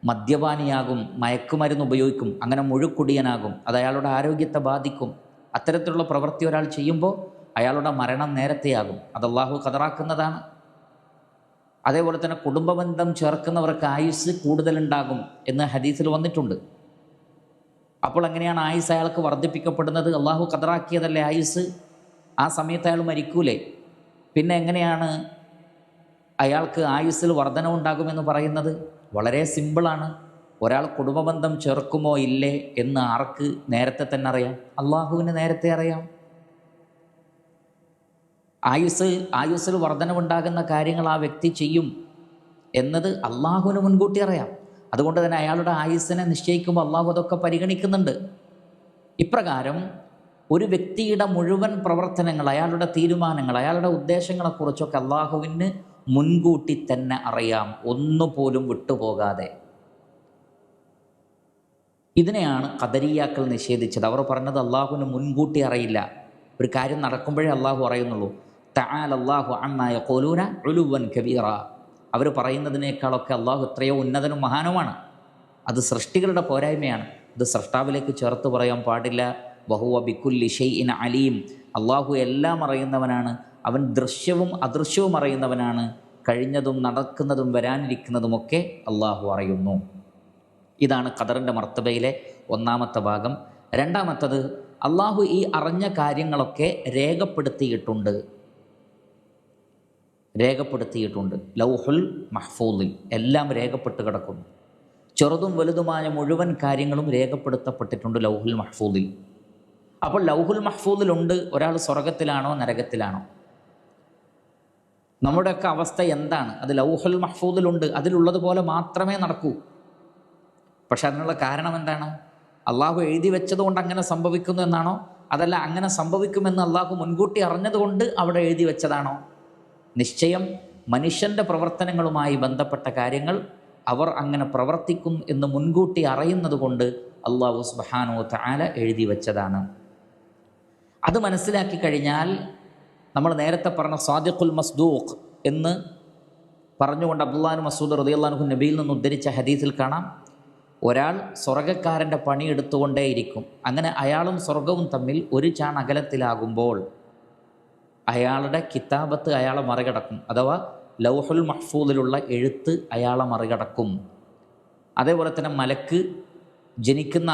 മദ്യപാനിയാകും, മയക്കുമരുന്ന് ഉപയോഗിക്കും, അങ്ങനെ മുഴുക്കുടിയനാകും, അത് അയാളുടെ ആരോഗ്യത്തെ ബാധിക്കും. അത്തരത്തിലുള്ള പ്രവൃത്തി ഒരാൾ ചെയ്യുമ്പോൾ അയാളുടെ മരണം നേരത്തെയാകും. അത് അള്ളാഹു ഖദറാക്കുന്നതാണ്. അതേപോലെ തന്നെ കുടുംബബന്ധം ചേർക്കുന്നവർക്ക് ആയുസ് കൂടുതലുണ്ടാകും എന്ന് ഹദീസിൽ വന്നിട്ടുണ്ട്. അപ്പോൾ എങ്ങനെയാണ് ആയുസ് അയാൾക്ക് വർദ്ധിപ്പിക്കപ്പെടുന്നത്? അള്ളാഹു ഖദറാക്കിയതല്ലേ ആയുസ്. ആ സമയത്ത് അയാൾ മരിക്കൂലേ? പിന്നെ എങ്ങനെയാണ് അയാൾക്ക് ആയുസ്സിൽ വർധനവുണ്ടാകുമെന്ന് പറയുന്നത്? വളരെ സിമ്പിളാണ്. ഒരാൾ കുടുംബബന്ധം ചേർക്കുമോ ഇല്ലേ എന്ന് ആർക്ക് നേരത്തെ തന്നെ അറിയാം? അള്ളാഹുവിന് നേരത്തെ അറിയാം. ആയുസ്സിൽ വർധനവുണ്ടാകുന്ന കാര്യങ്ങൾ ആ വ്യക്തി ചെയ്യും എന്നത് അള്ളാഹുവിന് മുൻകൂട്ടി അറിയാം. അതുകൊണ്ട് തന്നെ അയാളുടെ ആയുസ്സിനെ നിശ്ചയിക്കുമ്പോൾ അള്ളാഹു അതൊക്കെ പരിഗണിക്കുന്നുണ്ട്. ഇപ്രകാരം ഒരു വ്യക്തിയുടെ മുഴുവൻ പ്രവർത്തനങ്ങൾ, അയാളുടെ തീരുമാനങ്ങൾ, അയാളുടെ ഉദ്ദേശങ്ങളെക്കുറിച്ചൊക്കെ അള്ളാഹുവിന് മുൻകൂട്ടി തന്നെ അറിയാം, ഒന്നുപോലും വിട്ടുപോകാതെ. ഇതിനെയാണ് ഖദരിയാക്കൾ നിഷേധിച്ചത്. അവർ പറഞ്ഞത് അള്ളാഹുവിന് മുൻകൂട്ടി അറിയില്ല, ഒരു കാര്യം നടക്കുമ്പോഴേ അള്ളാഹു അറിയുന്നുള്ളൂ. തആല അല്ലാഹു അമ്മാ യഖൂലൂന ഉലുവൻ കബീറ. അവർ പറയുന്നതിനേക്കാളൊക്കെ അള്ളാഹു എത്രയോ ഉന്നതനും മഹാനുമാണ്. അത് സൃഷ്ടികളുടെ പോരായ്മയാണ്. ഇത് സൃഷ്ടാവിലേക്ക് ചേർത്ത് പറയാൻ പാടില്ല. വഹുവ ബിക്കുല്ലി ഷൈഇൻ അലീം. അള്ളാഹു എല്ലാം അറിയുന്നവനാണ്. അവൻ ദൃശ്യവും അദൃശ്യവും അറിയുന്നവനാണ്. കഴിഞ്ഞതും നടക്കുന്നതും വരാനിരിക്കുന്നതുമൊക്കെ അള്ളാഹു അറിയുന്നു. ഇതാണ് ഖദറിൻ്റെ മർത്തബയിലെ ഒന്നാമത്തെ ഭാഗം. രണ്ടാമത്തത്, അള്ളാഹു ഈ അറിഞ്ഞ കാര്യങ്ങളൊക്കെ രേഖപ്പെടുത്തിയിട്ടുണ്ട്. ലൗഹുൽ മഹ്ഫൂദിൽ എല്ലാം രേഖപ്പെട്ട് കിടക്കുന്നു. ചെറുതും വലുതുമായ മുഴുവൻ കാര്യങ്ങളും രേഖപ്പെടുത്തപ്പെട്ടിട്ടുണ്ട് ലൗഹുൽ മഹ്ഫൂദിൽ. അപ്പോൾ ലൗഹുൽ മഹ്ഫൂദിലുണ്ട് ഒരാൾ സ്വർഗത്തിലാണോ നരകത്തിലാണോ. നമ്മുടെയൊക്കെ അവസ്ഥ എന്താണ്? അത് ലൗഹുൽ മഹ്ഫൂദിലുണ്ട്. അതിലുള്ളതുപോലെ മാത്രമേ നടക്കൂ. പക്ഷെ അതിനുള്ള കാരണം എന്താണ്? അള്ളാഹു എഴുതി വെച്ചതുകൊണ്ട് അങ്ങനെ സംഭവിക്കുന്നു എന്നാണോ? അതല്ല, അങ്ങനെ സംഭവിക്കുമെന്ന് അള്ളാഹു മുൻകൂട്ടി അറിഞ്ഞതുകൊണ്ട് അവിടെ എഴുതി വെച്ചതാണോ? നിശ്ചയം മനുഷ്യൻ്റെ പ്രവർത്തനങ്ങളുമായി ബന്ധപ്പെട്ട കാര്യങ്ങൾ അവർ അങ്ങനെ പ്രവർത്തിക്കും എന്ന് മുൻകൂട്ടി അറിയുന്നത് കൊണ്ട് അള്ളാഹു സുബ്ഹാനഹു വ തആല എഴുതി വെച്ചതാണ്. അത് മനസ്സിലാക്കി കഴിഞ്ഞാൽ നമ്മൾ നേരത്തെ പറഞ്ഞ സാദിഖുൽ മസ്ദൂഖ് എന്ന് പറഞ്ഞുകൊണ്ട് അബ്ദുല്ലാഹ് മസ്ഊദ് റളിയല്ലാഹു അൻഹു നബിയിൽ നിന്ന് ഉദ്ധരിച്ച ഹദീസിൽ കാണാം, ഒരാൾ സ്വർഗ്ഗക്കാരൻ്റെ പണി എടുത്തുകൊണ്ടേയിരിക്കും. അങ്ങനെ അയാളും സ്വർഗവും തമ്മിൽ ഒരു ചാൺ അകലത്തിലാകുമ്പോൾ അയാളുടെ കിതാബത്ത് അയാളെ മറികടക്കും. അഥവാ ലൗഹുൽ മഹ്ഫൂദിലുള്ള എഴുത്ത് അയാളെ മറികടക്കും. അതേപോലെ തന്നെ മലക്ക് ജനിക്കുന്ന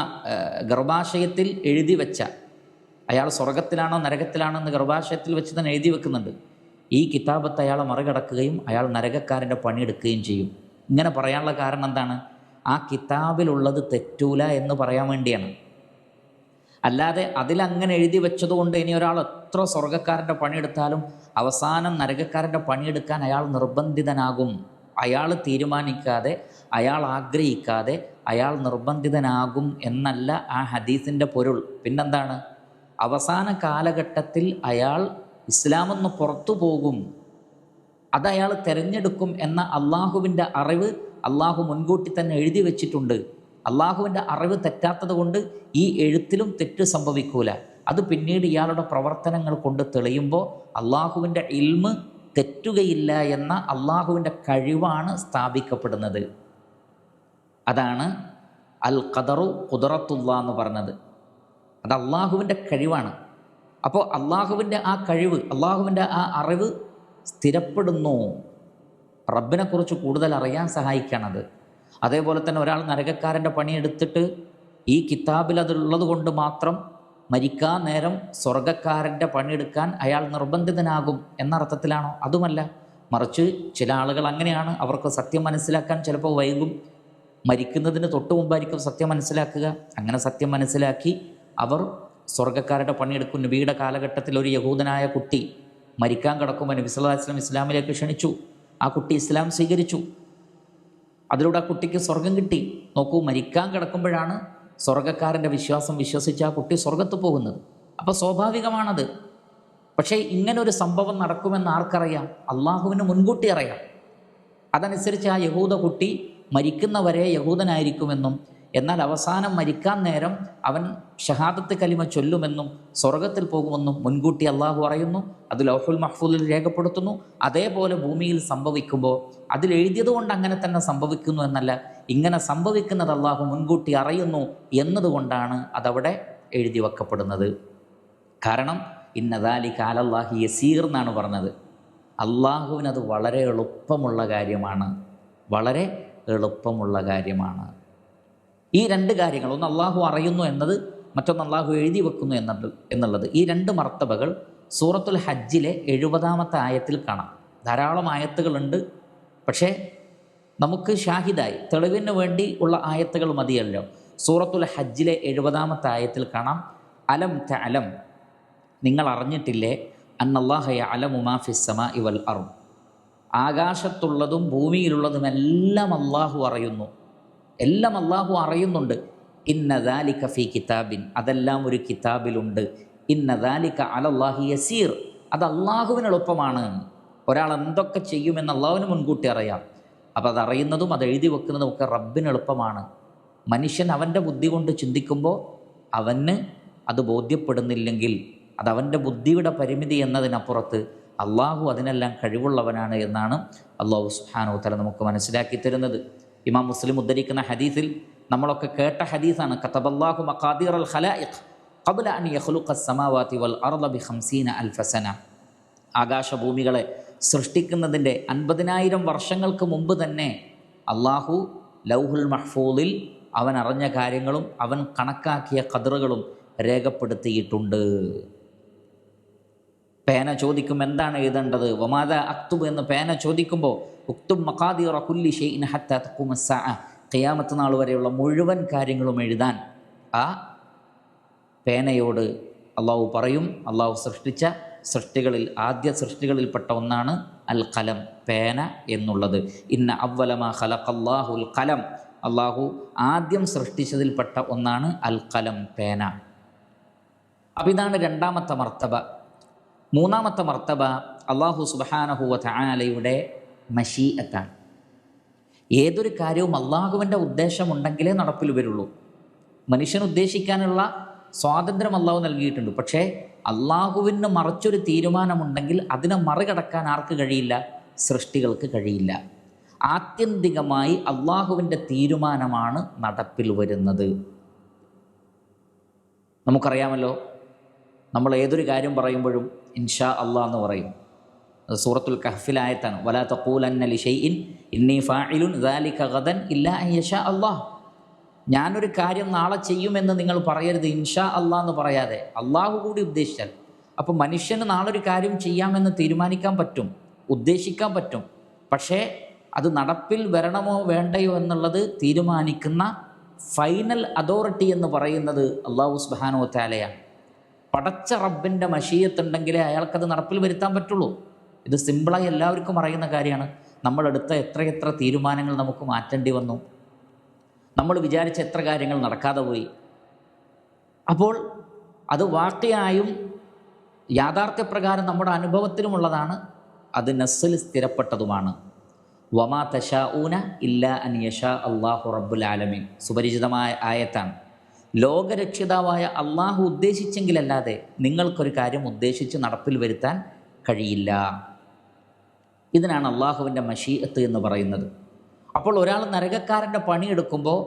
ഗർഭാശയത്തിൽ എഴുതി വെച്ച, അയാൾ സ്വർഗത്തിലാണോ നരകത്തിലാണോ എന്ന് ഗർഭാശയത്തിൽ വെച്ച് തന്നെ എഴുതി വെക്കുന്നുണ്ട്. ഈ കിതാബത്ത് അയാളെ മറികടക്കുകയും അയാൾ നരകക്കാരൻ്റെ പണിയെടുക്കുകയും ചെയ്യും. ഇങ്ങനെ പറയാനുള്ള കാരണം എന്താണ്? ആ കിതാബിലുള്ളത് തെറ്റൂല എന്ന് പറയാൻ വേണ്ടിയാണ്. അല്ലാതെ അതിലങ്ങനെ എഴുതി വെച്ചതുകൊണ്ട് ഇനി ഒരാൾ എത്ര സ്വർഗ്ഗക്കാരൻ്റെ പണിയെടുത്താലും അവസാനം നരകക്കാരൻ്റെ പണിയെടുക്കാൻ അയാൾ നിർബന്ധിതനാകും. അയാൾ തീരുമാനിക്കാതെ, അയാൾ ആഗ്രഹിക്കാതെ അയാൾ നിർബന്ധിതനാകും എന്നല്ല ആ ഹദീസിൻ്റെ പൊരുൾ. പിന്നെന്താണ്? അവസാന കാലഘട്ടത്തിൽ അയാൾ ഇസ്ലാമെന്ന് പുറത്തു പോകും, അതയാൾ തിരഞ്ഞെടുക്കും എന്ന അള്ളാഹുവിൻ്റെ അറിവ് അള്ളാഹു മുൻകൂട്ടി തന്നെ എഴുതി വെച്ചിട്ടുണ്ട്. അള്ളാഹുവിൻ്റെ അറിവ് തെറ്റാത്തത് കൊണ്ട് ഈ എഴുത്തിലും തെറ്റ് സംഭവിക്കൂല. അത് പിന്നീട് ഇയാളുടെ പ്രവർത്തനങ്ങൾ കൊണ്ട് തെളിയുമ്പോൾ അള്ളാഹുവിൻ്റെ ഇൽമ് തെറ്റുകയില്ല എന്ന അള്ളാഹുവിൻ്റെ കഴിവാണ് സ്ഥാപിക്കപ്പെടുന്നത്. അതാണ് അൽ ഖദറു ഖുദ്റത്തുല്ലാ എന്ന് പറഞ്ഞത്. അത് അള്ളാഹുവിൻ്റെ കഴിവാണ്. അപ്പോൾ അള്ളാഹുവിൻ്റെ ആ കഴിവ്, അള്ളാഹുവിൻ്റെ ആ അറിവ് സ്ഥിരപ്പെടുന്നു, റബ്ബിനെക്കുറിച്ച് കൂടുതൽ അറിയാൻ സഹായിക്കണത്. അതേപോലെ തന്നെ ഒരാൾ നരകക്കാരൻ്റെ പണിയെടുത്തിട്ട് ഈ കിതാബിൽ അതുള്ളത് കൊണ്ട് മാത്രം മരിക്കാൻ നേരം സ്വർഗക്കാരൻ്റെ പണിയെടുക്കാൻ അയാൾ നിർബന്ധിതനാകും എന്ന അർത്ഥത്തിലാണോ? അതുമല്ല. മറിച്ച് ചില ആളുകൾ അങ്ങനെയാണ്, അവർക്ക് സത്യം മനസ്സിലാക്കാൻ ചിലപ്പോൾ വൈകും, മരിക്കുന്നതിന് തൊട്ട് മുമ്പായിരിക്കും സത്യം മനസ്സിലാക്കുക. അങ്ങനെ സത്യം മനസ്സിലാക്കി അവർ സ്വർഗക്കാരുടെ പണിയെടുക്കും. നബിയുടെ കാലഘട്ടത്തിൽ ഒരു യഹൂദനായ കുട്ടി മരിക്കാൻ കിടക്കുമ്പോൾ നബി സല്ലല്ലാഹു അലൈഹി വസല്ലം ഇസ്ലാമിലേക്ക് ക്ഷണിച്ചു. ആ കുട്ടി ഇസ്ലാം സ്വീകരിച്ചു. അതിലൂടെ ആ കുട്ടിക്ക് സ്വർഗം കിട്ടി. നോക്കൂ, മരിക്കാൻ കിടക്കുമ്പോഴാണ് സ്വർഗക്കാരൻ്റെ വിശ്വാസം വിശ്വസിച്ച് ആ കുട്ടി സ്വർഗത്ത് പോകുന്നത്. അപ്പോൾ സ്വാഭാവികമാണത്. പക്ഷേ ഇങ്ങനൊരു സംഭവം നടക്കുമെന്ന് ആർക്കറിയാം? അള്ളാഹുവിന് മുൻകൂട്ടി അറിയാം. അതനുസരിച്ച് ആ യഹൂദ കുട്ടി മരിക്കുന്നവരെ യഹൂദനായിരിക്കുമെന്നും എന്നാൽ അവസാനം മരിക്കാൻ നേരം അവൻ ഷഹാദത്ത് കലിമ ചൊല്ലുമെന്നും സ്വർഗത്തിൽ പോകുമെന്നും മുൻകൂട്ടി അള്ളാഹു അറിയുന്നു. അത് ലൗഹുൽ മഹ്ഫൂദിൽ രേഖപ്പെടുത്തുന്നു. അതേപോലെ ഭൂമിയിൽ സംഭവിക്കുമ്പോൾ അതിലെഴുതിയത് കൊണ്ട് അങ്ങനെ തന്നെ സംഭവിക്കുന്നു എന്നല്ല, ഇങ്ങനെ സംഭവിക്കുന്നത് അള്ളാഹു മുൻകൂട്ടി അറിയുന്നു എന്നതുകൊണ്ടാണ് അതവിടെ എഴുതി വെക്കപ്പെടുന്നത്. കാരണം ഇന്നദാലിക അലല്ലാഹി യസീർ എന്നാണ് പറഞ്ഞത്. അള്ളാഹുവിനത് വളരെ എളുപ്പമുള്ള കാര്യമാണ്, വളരെ എളുപ്പമുള്ള കാര്യമാണ്. ഈ രണ്ട് കാര്യങ്ങൾ, ഒന്ന് അള്ളാഹു അറിയുന്നു എന്നത്, മറ്റൊന്ന് അള്ളാഹു എഴുതി വെക്കുന്നു എന്നുള്ളത്, ഈ രണ്ട് മർത്തബകൾ സൂറത്തുൽ ഹജ്ജിലെ 70-ാമത്തെ ആയത്തിൽ കാണാം. ധാരാളം ആയത്തുകളുണ്ട്, പക്ഷേ നമുക്ക് ഷാഹിദായി തെളിവിന് വേണ്ടി ഉള്ള ആയത്തുകൾ മതിയല്ലോ. സൂറത്തുൽ ഹജ്ജിലെ 70-ാമത്തെ ആയത്തിൽ കാണാം, അലം തഅലം, നിങ്ങൾ അറിഞ്ഞിട്ടില്ലേ, അന്നല്ലാഹ യഅലമു മാ ഫിസ് സമാഇ വൽ അർദ്, ആകാശത്തുള്ളതും ഭൂമിയിലുള്ളതുമെല്ലാം അള്ളാഹു അറിയുന്നു, എല്ലാം അള്ളാഹു അറിയുന്നുണ്ട്. ഇന്ന ദാലിക ഫീ കിതാബിൻ, അതെല്ലാം ഒരു കിതാബിലുണ്ട്. ഇന്ന ദാലിക അലല്ലാഹി യസീർ, അത് അള്ളാഹുവിന് എളുപ്പമാണ്. ഒരാൾ എന്തൊക്കെ ചെയ്യുമെന്ന് അള്ളാഹുവിന് മുൻകൂട്ടി അറിയാം. അപ്പോൾ അതറിയുന്നതും അത് എഴുതി വെക്കുന്നതും ഒക്കെ റബ്ബിന് എളുപ്പമാണ്. മനുഷ്യൻ അവൻ്റെ ബുദ്ധി കൊണ്ട് ചിന്തിക്കുമ്പോൾ അവന് അത് ബോധ്യപ്പെടുന്നില്ലെങ്കിൽ അതവൻ്റെ ബുദ്ധിയുടെ പരിമിതി എന്നതിനപ്പുറത്ത് അള്ളാഹു അതിനെല്ലാം കഴിവുള്ളവനാണ് എന്നാണ് അള്ളാഹു സുബ്ഹാനഹു വ തആല നമുക്ക് മനസ്സിലാക്കി തരുന്നത്. ഇമാം മുസ്ലിം ഉദ്ധരിക്കുന്ന ഹദീസിൽ, നമ്മളൊക്കെ കേട്ട ഹദീസാണ്, കതബല്ലാഹു മഖാദീറൽ ഖലായിഖ് ഖബ്ല അൻ യഖ്ലുഖസ് സമാവാതി വൽ അർള ബി 50,000 സന, ആകാശഭൂമികളെ സൃഷ്ടിക്കുന്നതിൻ്റെ 50,000 വർഷങ്ങൾക്ക് മുമ്പ് തന്നെ അള്ളാഹു ലൗഹുൽ മഹ്ഫൂദിൽ അവൻ അറിഞ്ഞ കാര്യങ്ങളും അവൻ കണക്കാക്കിയ ഖദറുകളും രേഖപ്പെടുത്തിയിട്ടുണ്ട്. പേന ചോദിക്കും എന്താണ് എഴുതേണ്ടത്, വമാദ അക്തുബ് എന്ന് പേന ചോദിക്കുമ്പോൾ ഉക്തുബ് മഖാദിറ കുല്ലി ഷൈഇൻ ഹത്താ തഖൂമ സ്സാഅ, ഖിയാമത്ത് നാൾ വരെയുള്ള മുഴുവൻ കാര്യങ്ങളും എഴുതാൻ ആ പേനയോട് അള്ളാഹു പറയും. അള്ളാഹു സൃഷ്ടിച്ച സൃഷ്ടികളിൽ ആദ്യ സൃഷ്ടികളിൽപ്പെട്ട ഒന്നാണ് അൽ ഖലം, പേന എന്നുള്ളത്. ഇന്ന അവ്വല മാ ഖലഖല്ലാഹുൽ ഖലം, അള്ളാഹു ആദ്യം സൃഷ്ടിച്ചതിൽപ്പെട്ട ഒന്നാണ് അൽ ഖലം, പേന. അപ്പോൾ ഇതാണ് രണ്ടാമത്തെ മർത്തബ. മൂന്നാമത്തെ മർത്തബ അള്ളാഹു സുബ്ഹാനഹു വ തആലയുടെ മശീഅത്താണ്. ഏതൊരു കാര്യവും അള്ളാഹുവിൻ്റെ ഉദ്ദേശമുണ്ടെങ്കിലേ നടപ്പിൽ വരുള്ളൂ. മനുഷ്യൻ ഉദ്ദേശിക്കാനുള്ള സ്വാതന്ത്ര്യം അള്ളാഹു നൽകിയിട്ടുണ്ട്. പക്ഷേ അള്ളാഹുവിന് മറിച്ചൊരു തീരുമാനമുണ്ടെങ്കിൽ അതിനെ മറികടക്കാൻ ആർക്ക് കഴിയില്ല? സൃഷ്ടികൾക്ക് കഴിയില്ല. ആത്യന്തികമായി അള്ളാഹുവിൻ്റെ തീരുമാനമാണ് നടപ്പിൽ വരുന്നത്. നമുക്കറിയാമല്ലോ, നമ്മൾ ഏതൊരു കാര്യം പറയുമ്പോഴും ഇൻഷാ അള്ളാഹ് എന്ന് പറയും. അത് സൂറത്തുൽ കഹ്ഫിലായത്താണ്, വലാ തഖൂലന്ന ലിശൈഇൻ ഇന്നി ഫാഇലുൻ ദാലിക ഗദൻ ഇല്ലാ അൻ യശാ അല്ലാഹ്. ഞാനൊരു കാര്യം നാളെ ചെയ്യുമെന്ന് നിങ്ങൾ പറയരുത് ഇൻഷാ അള്ളാഹ് എന്ന് പറയാതെ, അള്ളാഹു കൂടി ഉദ്ദേശിച്ചാൽ. അപ്പോൾ മനുഷ്യന് നാളെ ഒരു കാര്യം ചെയ്യാമെന്ന് തീരുമാനിക്കാൻ പറ്റും, ഉദ്ദേശിക്കാൻ പറ്റും. പക്ഷേ അത് നടപ്പിൽ വരണമോ വേണ്ടയോ എന്നുള്ളത് തീരുമാനിക്കുന്ന ഫൈനൽ അതോറിറ്റി എന്ന് പറയുന്നത് അള്ളാഹു സുബ്ഹാനഹു വ തആലയാണ്. പടച്ച റബ്ബിൻ്റെ മശീയത്തുണ്ടെങ്കിലേ അയാൾക്കത് നടപ്പിൽ വരുത്താൻ പറ്റുള്ളൂ. ഇത് സിമ്പിളായി എല്ലാവർക്കും അറിയുന്ന കാര്യമാണ്. നമ്മളെടുത്ത എത്രയെത്ര തീരുമാനങ്ങൾ നമുക്ക് മാറ്റേണ്ടി വന്നു, നമ്മൾ വിചാരിച്ച എത്ര കാര്യങ്ങൾ നടക്കാതെ പോയി. അപ്പോൾ അത് വാഖിയായും യാഥാർത്ഥ്യപ്രകാരം നമ്മുടെ അനുഭവത്തിലുമുള്ളതാണ്, അത് നസ്സിൽ സ്ഥിരപ്പെട്ടതുമാണ്. വമാ തശാഊന ഇല്ലാ അൻ യശാ അല്ലാഹു റബ്ബുൽ ആലമീൻ, സുപരിചിതമായ ആയത്താണ്. ലോകരക്ഷിതാവായ അള്ളാഹു ഉദ്ദേശിച്ചെങ്കിലല്ലാതെ നിങ്ങൾക്കൊരു കാര്യം ഉദ്ദേശിച്ച് നടപ്പിൽ വരുത്താൻ കഴിയില്ല. ഇതിനാണ് അള്ളാഹുവിൻ്റെ മശീഅത്ത് എന്ന് പറയുന്നത്. അപ്പോൾ ഒരാൾ നരകക്കാരൻ്റെ പണി എടുക്കുമ്പോൾ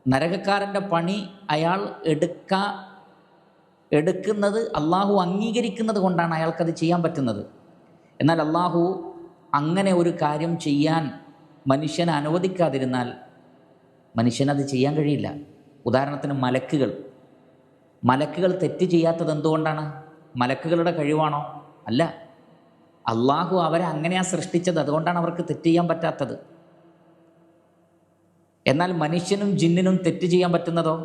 നരകക്കാരൻ്റെ പണി അയാൾ എടുക്കുന്നത് അള്ളാഹു അംഗീകരിക്കുന്നത് കൊണ്ടാണ് അയാൾക്കത് ചെയ്യാൻ പറ്റുന്നത്. എന്നാൽ അള്ളാഹു അങ്ങനെ ഒരു കാര്യം ചെയ്യാൻ മനുഷ്യനെ അനുവദിക്കാതിരുന്നാൽ മനുഷ്യനത് ചെയ്യാൻ കഴിയില്ല. ഉദാഹരണത്തിന് മലക്കുകൾ തെറ്റ് ചെയ്യാത്തത് എന്തുകൊണ്ടാണ്? മലക്കുകളുടെ കഴിവാണോ? അല്ല, അള്ളാഹു അവരെ അങ്ങനെയാണ് സൃഷ്ടിച്ചത്, അതുകൊണ്ടാണ് അവർക്ക് തെറ്റ് ചെയ്യാൻ പറ്റാത്തത്. എന്നാൽ മനുഷ്യനും ജിന്നിനും തെറ്റ് ചെയ്യാൻ പറ്റുന്നതോ?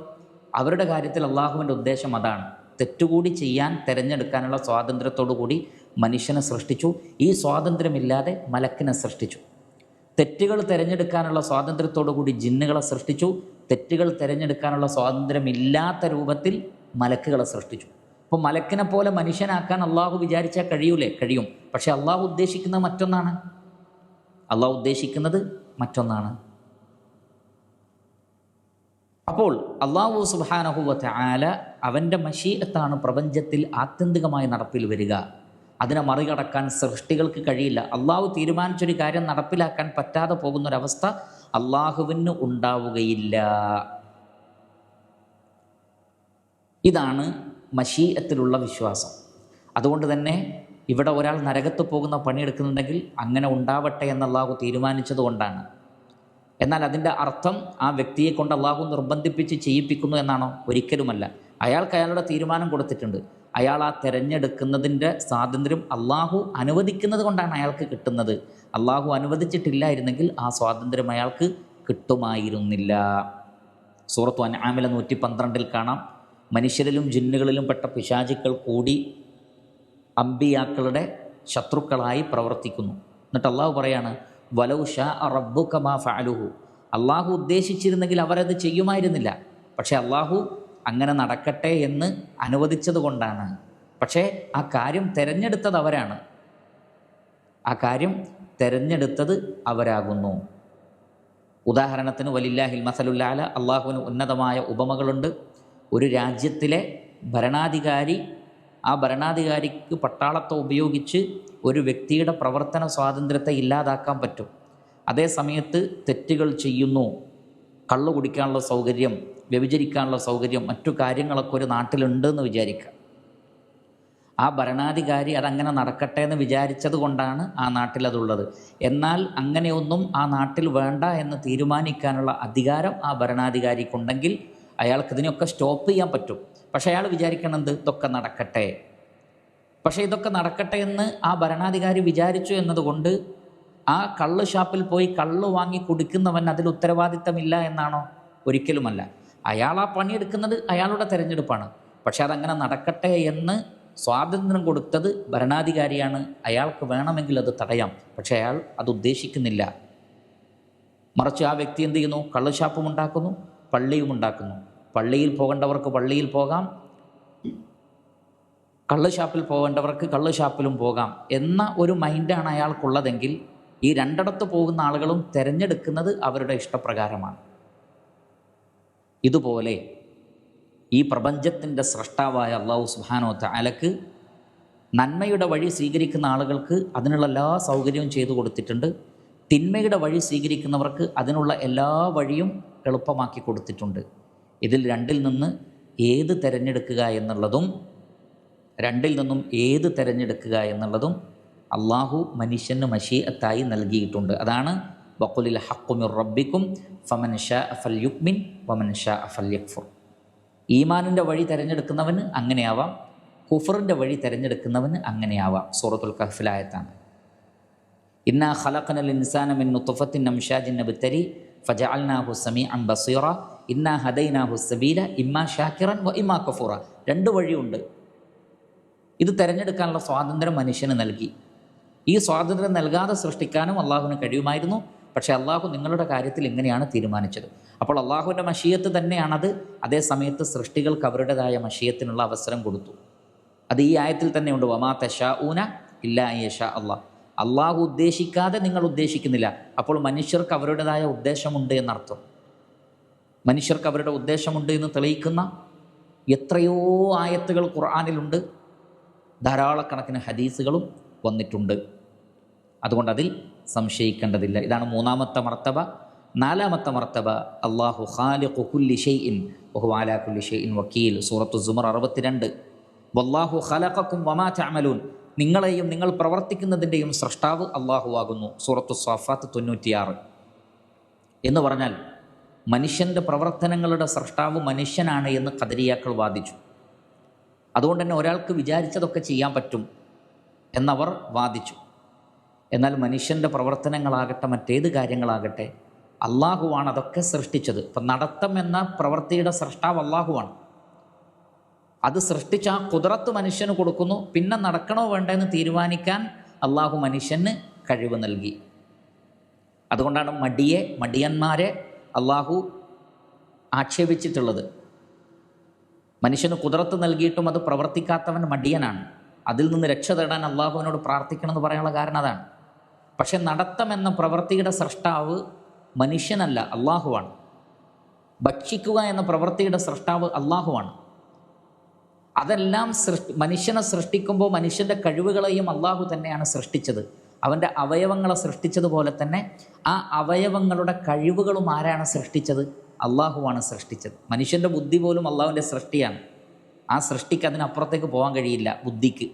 അവരുടെ കാര്യത്തിൽ അള്ളാഹുവിൻ്റെ ഉദ്ദേശം അതാണ്. തെറ്റുകൂടി ചെയ്യാൻ തിരഞ്ഞെടുക്കാനുള്ള സ്വാതന്ത്ര്യത്തോടു കൂടി മനുഷ്യനെ സൃഷ്ടിച്ചു. ഈ സ്വാതന്ത്ര്യമില്ലാതെ മലക്കിനെ സൃഷ്ടിച്ചു. തെറ്റുകൾ തിരഞ്ഞെടുക്കാനുള്ള സ്വാതന്ത്ര്യത്തോടു കൂടി ജിന്നുകളെ സൃഷ്ടിച്ചു. തെറ്റുകൾ തിരഞ്ഞെടുക്കാനുള്ള സ്വാതന്ത്ര്യമില്ലാത്ത രൂപത്തിൽ മലക്കുകളെ സൃഷ്ടിച്ചു. അപ്പോൾ മലക്കിനെ പോലെ മനുഷ്യനാക്കാൻ അള്ളാഹു വിചാരിച്ചാൽ കഴിയൂലേ? കഴിയും. പക്ഷേ അള്ളാഹു ഉദ്ദേശിക്കുന്നത് മറ്റൊന്നാണ്. അപ്പോൾ അല്ലാഹു സുബ്ഹാനഹു വ തആല അവൻ്റെ മശീഅത്താണ് പ്രപഞ്ചത്തിൽ ആത്യന്തികമായി നടപ്പിൽ വരിക. അതിനെ മറികടക്കാൻ സൃഷ്ടികൾക്ക് കഴിയില്ല. അള്ളാഹു തീരുമാനിച്ചൊരു കാര്യം നടപ്പിലാക്കാൻ പറ്റാതെ പോകുന്നൊരവസ്ഥ അള്ളാഹുവിന് ഉണ്ടാവുകയില്ല. ഇതാണ് മശീഅത്തിലുള്ള വിശ്വാസം. അതുകൊണ്ട് തന്നെ ഇവിടെ ഒരാൾ നരകത്ത് പോകുന്ന പണിയെടുക്കുന്നുണ്ടെങ്കിൽ അങ്ങനെ ഉണ്ടാവട്ടെ എന്ന് അള്ളാഹു തീരുമാനിച്ചത് കൊണ്ടാണ്. എന്നാൽ അതിൻ്റെ അർത്ഥം ആ വ്യക്തിയെ കൊണ്ട് അള്ളാഹു നിർബന്ധിപ്പിച്ച് ചെയ്യിപ്പിക്കുന്നു എന്നാണോ? ഒരിക്കലുമല്ല. അയാൾക്ക് അയാളുടെ തീരുമാനം കൊടുത്തിട്ടുണ്ട്. അയാൾ ആ തിരഞ്ഞെടുക്കുന്നതിൻ്റെ സ്വാതന്ത്ര്യം അള്ളാഹു അനുവദിക്കുന്നത് കൊണ്ടാണ് അയാൾക്ക് കിട്ടുന്നത്. അള്ളാഹു അനുവദിച്ചിട്ടില്ലായിരുന്നെങ്കിൽ ആ സ്വാതന്ത്ര്യം അയാൾക്ക് കിട്ടുമായിരുന്നില്ല. സൂറത്തു അൻആമിലെ 112 കാണാം, മനുഷ്യരിലും ജിന്നുകളിലും പെട്ട പിശാചുക്കൾ കൂടി അമ്പിയാക്കളുടെ ശത്രുക്കളായി പ്രവർത്തിക്കുന്നു. എന്നിട്ട് അള്ളാഹു പറയാണ്, വലൗ ഷാ റബ്ബുക മാ ഫഅലുഹു. അള്ളാഹു ഉദ്ദേശിച്ചിരുന്നെങ്കിൽ അവരത് ചെയ്യുമായിരുന്നില്ല. പക്ഷേ അള്ളാഹു അങ്ങനെ നടക്കട്ടെ എന്ന് അനുവദിച്ചത് കൊണ്ടാണ്. പക്ഷേ ആ കാര്യം തിരഞ്ഞെടുത്തത് അവരാകുന്നു. ഉദാഹരണത്തിന് വലില്ലാഹിൽ മസലുൽ അഅല, അള്ളാഹുവിന് ഉന്നതമായ ഉപമകളുണ്ട്. ഒരു രാജ്യത്തിലെ ഭരണാധികാരി, ആ ഭരണാധികാരിക്ക് പട്ടാളത്തെ ഉപയോഗിച്ച് ഒരു വ്യക്തിയുടെ പ്രവർത്തന സ്വാതന്ത്ര്യത്തെ ഇല്ലാതാക്കാൻ പറ്റും. അതേ സമയത്ത് തെറ്റുകൾ ചെയ്യുന്നു, കള്ളു കുടിക്കാനുള്ള സൗകര്യം, വ്യഭിചരിക്കാനുള്ള സൗകര്യം, മറ്റു കാര്യങ്ങളൊക്കെ ഒരു നാട്ടിലുണ്ടെന്ന് വിചാരിക്കുക. ആ ഭരണാധികാരി അതങ്ങനെ നടക്കട്ടെ എന്ന് വിചാരിച്ചത് കൊണ്ടാണ് ആ നാട്ടിലതുള്ളത്. എന്നാൽ അങ്ങനെയൊന്നും ആ നാട്ടിൽ വേണ്ട എന്ന് തീരുമാനിക്കാനുള്ള അധികാരം ആ ഭരണാധികാരിക്കുണ്ടെങ്കിൽ അയാൾക്ക് ഇതിനൊക്കെ സ്റ്റോപ്പ് ചെയ്യാൻ പറ്റും. പക്ഷേ അയാൾ വിചാരിക്കണത് ഇതൊക്കെ നടക്കട്ടെ. പക്ഷേ ഇതൊക്കെ നടക്കട്ടെ എന്ന് ആ ഭരണാധികാരി വിചാരിച്ചു എന്നതുകൊണ്ട് ആ കള്ള് ഷാപ്പിൽ പോയി കള്ള് വാങ്ങി കുടിക്കുന്നവൻ അതിൽ ഉത്തരവാദിത്തമില്ല എന്നാണോ? ഒരിക്കലുമല്ല. അയാൾ ആ പണിയെടുക്കുന്നത് അയാളുടെ തിരഞ്ഞെടുപ്പാണ്. പക്ഷെ അതങ്ങനെ നടക്കട്ടെ എന്ന് സ്വാതന്ത്ര്യം കൊടുത്തത് ഭരണാധികാരിയാണ്. അയാൾക്ക് വേണമെങ്കിൽ അത് തടയാം. പക്ഷെ അയാൾ അത് ഉദ്ദേശിക്കുന്നില്ല. മറിച്ച് ആ വ്യക്തി എന്ത് ചെയ്യുന്നു? കള്ള് ഷാപ്പും ഉണ്ടാക്കുന്നു, പള്ളിയും ഉണ്ടാക്കുന്നു. പള്ളിയിൽ പോകേണ്ടവർക്ക് പള്ളിയിൽ പോകാം, കള്ള് ഷാപ്പിൽ പോകേണ്ടവർക്ക് കള്ള് ഷാപ്പിലും പോകാം എന്ന ഒരു മൈൻഡാണ് അയാൾക്കുള്ളതെങ്കിൽ ഈ രണ്ടിടത്ത് പോകുന്ന ആളുകളും തിരഞ്ഞെടുക്കുന്നത് അവരുടെ ഇഷ്ടപ്രകാരമാണ്. ഇതുപോലെ ഈ പ്രപഞ്ചത്തിൻ്റെ സ്രഷ്ടാവായ അല്ലാഹു സുബ്ഹാനഹു വ തആലക്ക് നന്മയുടെ വഴി സ്വീകരിക്കുന്ന ആളുകൾക്ക് അതിനുള്ള എല്ലാ സൗകര്യവും ചെയ്തു കൊടുത്തിട്ടുണ്ട്. തിന്മയുടെ വഴി സ്വീകരിക്കുന്നവർക്ക് അതിനുള്ള എല്ലാ വഴിയും എളുപ്പമാക്കി കൊടുത്തിട്ടുണ്ട്. ഇതിൽ രണ്ടിൽ നിന്നും ഏത് തിരഞ്ഞെടുക്കുക എന്നുള്ളതും അള്ളാഹു മനുഷ്യന് മശീഅത്തായി നൽകിയിട്ടുണ്ട്. അതാണ് വഖുലിൽ ഹഖ്ഖു മിർ റബ്ബിക്കും ഫമൻ ശാഅ ഫൽയുക്മിൻ വമൻ ശാഅ ഫൽയക്ഫുർ. ഈമാനിൻ്റെ വഴി തിരഞ്ഞെടുക്കുന്നവന് അങ്ങനെയാവാം, കുഫറിൻ്റെ വഴി തിരഞ്ഞെടുക്കുന്നവന് അങ്ങനെയാവാം. സൂറത്തുൽ കഹ്ഫിലായത്താണ്. ഇന്നാ ഖലഖനൽ ഇൻസാന മിൻ നുത്ഫത്തിൻ അംശാജിൻ നബ്തലി ഫജഅൽനാഹു സമീഅൻ ബസീറ ഇന്നാ ഹദൈനാഹു സബീല ഇമ്മാ ഷാക്കിറൻ വ ഇമ്മാ കഫൂറ. രണ്ട് വഴിയുണ്ട്. ഇത് തിരഞ്ഞെടുക്കാനുള്ള സ്വാതന്ത്ര്യം മനുഷ്യന് നൽകി. ഈ സ്വാതന്ത്ര്യം നൽകാതെ സൃഷ്ടിക്കാനും അള്ളാഹുവിന് കഴിയുമായിരുന്നു. പക്ഷേ അള്ളാഹു നിങ്ങളുടെ കാര്യത്തിൽ ഇങ്ങനെയാണ് തീരുമാനിച്ചത്. അപ്പോൾ അള്ളാഹുവിൻ്റെ മശീയത്ത് തന്നെയാണത്. അതേ സമയത്ത് സൃഷ്ടികൾക്ക് അവരുടേതായ മശീയത്തിനുള്ള അവസരം കൊടുത്തു. അത് ഈ ആയത്തിൽ തന്നെയുണ്ട്, വമാ തശാഊന ഇല്ലാ അയ്യശാ അള്ളാഹ്. അള്ളാഹു ഉദ്ദേശിക്കാതെ നിങ്ങൾ ഉദ്ദേശിക്കുന്നില്ല. അപ്പോൾ മനുഷ്യർക്ക് അവരുടേതായ ഉദ്ദേശമുണ്ട് എന്നർത്ഥം. മനുഷ്യർക്ക് അവരുടെ ഉദ്ദേശമുണ്ട് എന്ന് തെളിയിക്കുന്ന എത്രയോ ആയത്തുകൾ ഖുർആനിലുണ്ട്, ധാരാളക്കണക്കിന് ഹദീസുകളും വന്നിട്ടുണ്ട്. അതുകൊണ്ട് അതിൽ സംശയിക്കേണ്ടതില്ല. ഇതാണ് മൂന്നാമത്തെ മർത്തബ. നാലാമത്തെ മർത്തബ അല്ലാഹു ഖാലിഖു കുല്ലി ഷൈഇൻ വഹുവ അലാ കുല്ലി ഷൈഇൻ വക്കീൽ. സൂറത്തു സുമർ 62. വല്ലാഹു ഖലഖക്കും വമാ തഅമലൂൻ, നിങ്ങളെയും നിങ്ങൾ പ്രവർത്തിക്കുന്നതിൻ്റെയും സൃഷ്ടാവ് അള്ളാഹു ആകുന്നു. സൂറത്തു സ്വാഫാത്ത് 96. എന്ന് പറഞ്ഞാൽ മനുഷ്യൻ്റെ പ്രവർത്തനങ്ങളുടെ സൃഷ്ടാവ് മനുഷ്യനാണ് എന്ന് ഖദരിയാക്കൾ വാദിച്ചു. അതുകൊണ്ട് തന്നെ ഒരാൾക്ക് വിചാരിച്ചതൊക്കെ ചെയ്യാൻ പറ്റും എന്നവർ വാദിച്ചു. എന്നാൽ മനുഷ്യൻ്റെ പ്രവർത്തനങ്ങളാകട്ടെ മറ്റേത് കാര്യങ്ങളാകട്ടെ അള്ളാഹുവാണ് അതൊക്കെ സൃഷ്ടിച്ചത്. ഇപ്പം നടത്തം എന്ന പ്രവൃത്തിയുടെ സൃഷ്ടാവ് അള്ളാഹുവാണ്. അത് സൃഷ്ടിച്ച ആ ഖുദ്റത്ത് മനുഷ്യന് കൊടുക്കുന്നു. പിന്നെ നടക്കണോ വേണ്ടെന്ന് തീരുമാനിക്കാൻ അള്ളാഹു മനുഷ്യന് കഴിവ് നൽകി. അതുകൊണ്ടാണ് മടിയന്മാരെ അള്ളാഹു ആക്ഷേപിച്ചിട്ടുള്ളത്. മനുഷ്യന് ഖുദ്റത്ത് നൽകിയിട്ടും അത് പ്രവർത്തിക്കാത്തവൻ മടിയനാണ്. അതിൽ നിന്ന് രക്ഷ തേടാൻ അള്ളാഹുവിനോട് പ്രാർത്ഥിക്കണമെന്ന് പറയാനുള്ള കാരണം അതാണ്. പക്ഷെ നടത്തം എന്ന പ്രവൃത്തിയുടെ സൃഷ്ടാവ് മനുഷ്യനല്ല, അള്ളാഹുവാണ്. ഭക്ഷിക്കുക എന്ന പ്രവൃത്തിയുടെ സൃഷ്ടാവ് അള്ളാഹുവാണ്. അതെല്ലാം മനുഷ്യനെ സൃഷ്ടിക്കുമ്പോൾ മനുഷ്യൻ്റെ കഴിവുകളെയും അള്ളാഹു തന്നെയാണ് സൃഷ്ടിച്ചത്. അവൻ്റെ അവയവങ്ങളെ സൃഷ്ടിച്ചതുപോലെ തന്നെ ആ അവയവങ്ങളുടെ കഴിവുകളും ആരാണ് സൃഷ്ടിച്ചത്? അള്ളാഹുവാണ് സൃഷ്ടിച്ചത്. മനുഷ്യൻ്റെ ബുദ്ധി പോലും അള്ളാഹുവിൻ്റെ സൃഷ്ടിയാണ്. ആ സൃഷ്ടിക്ക് അതിനപ്പുറത്തേക്ക് പോകാൻ കഴിയില്ല ബുദ്ധിക്ക്.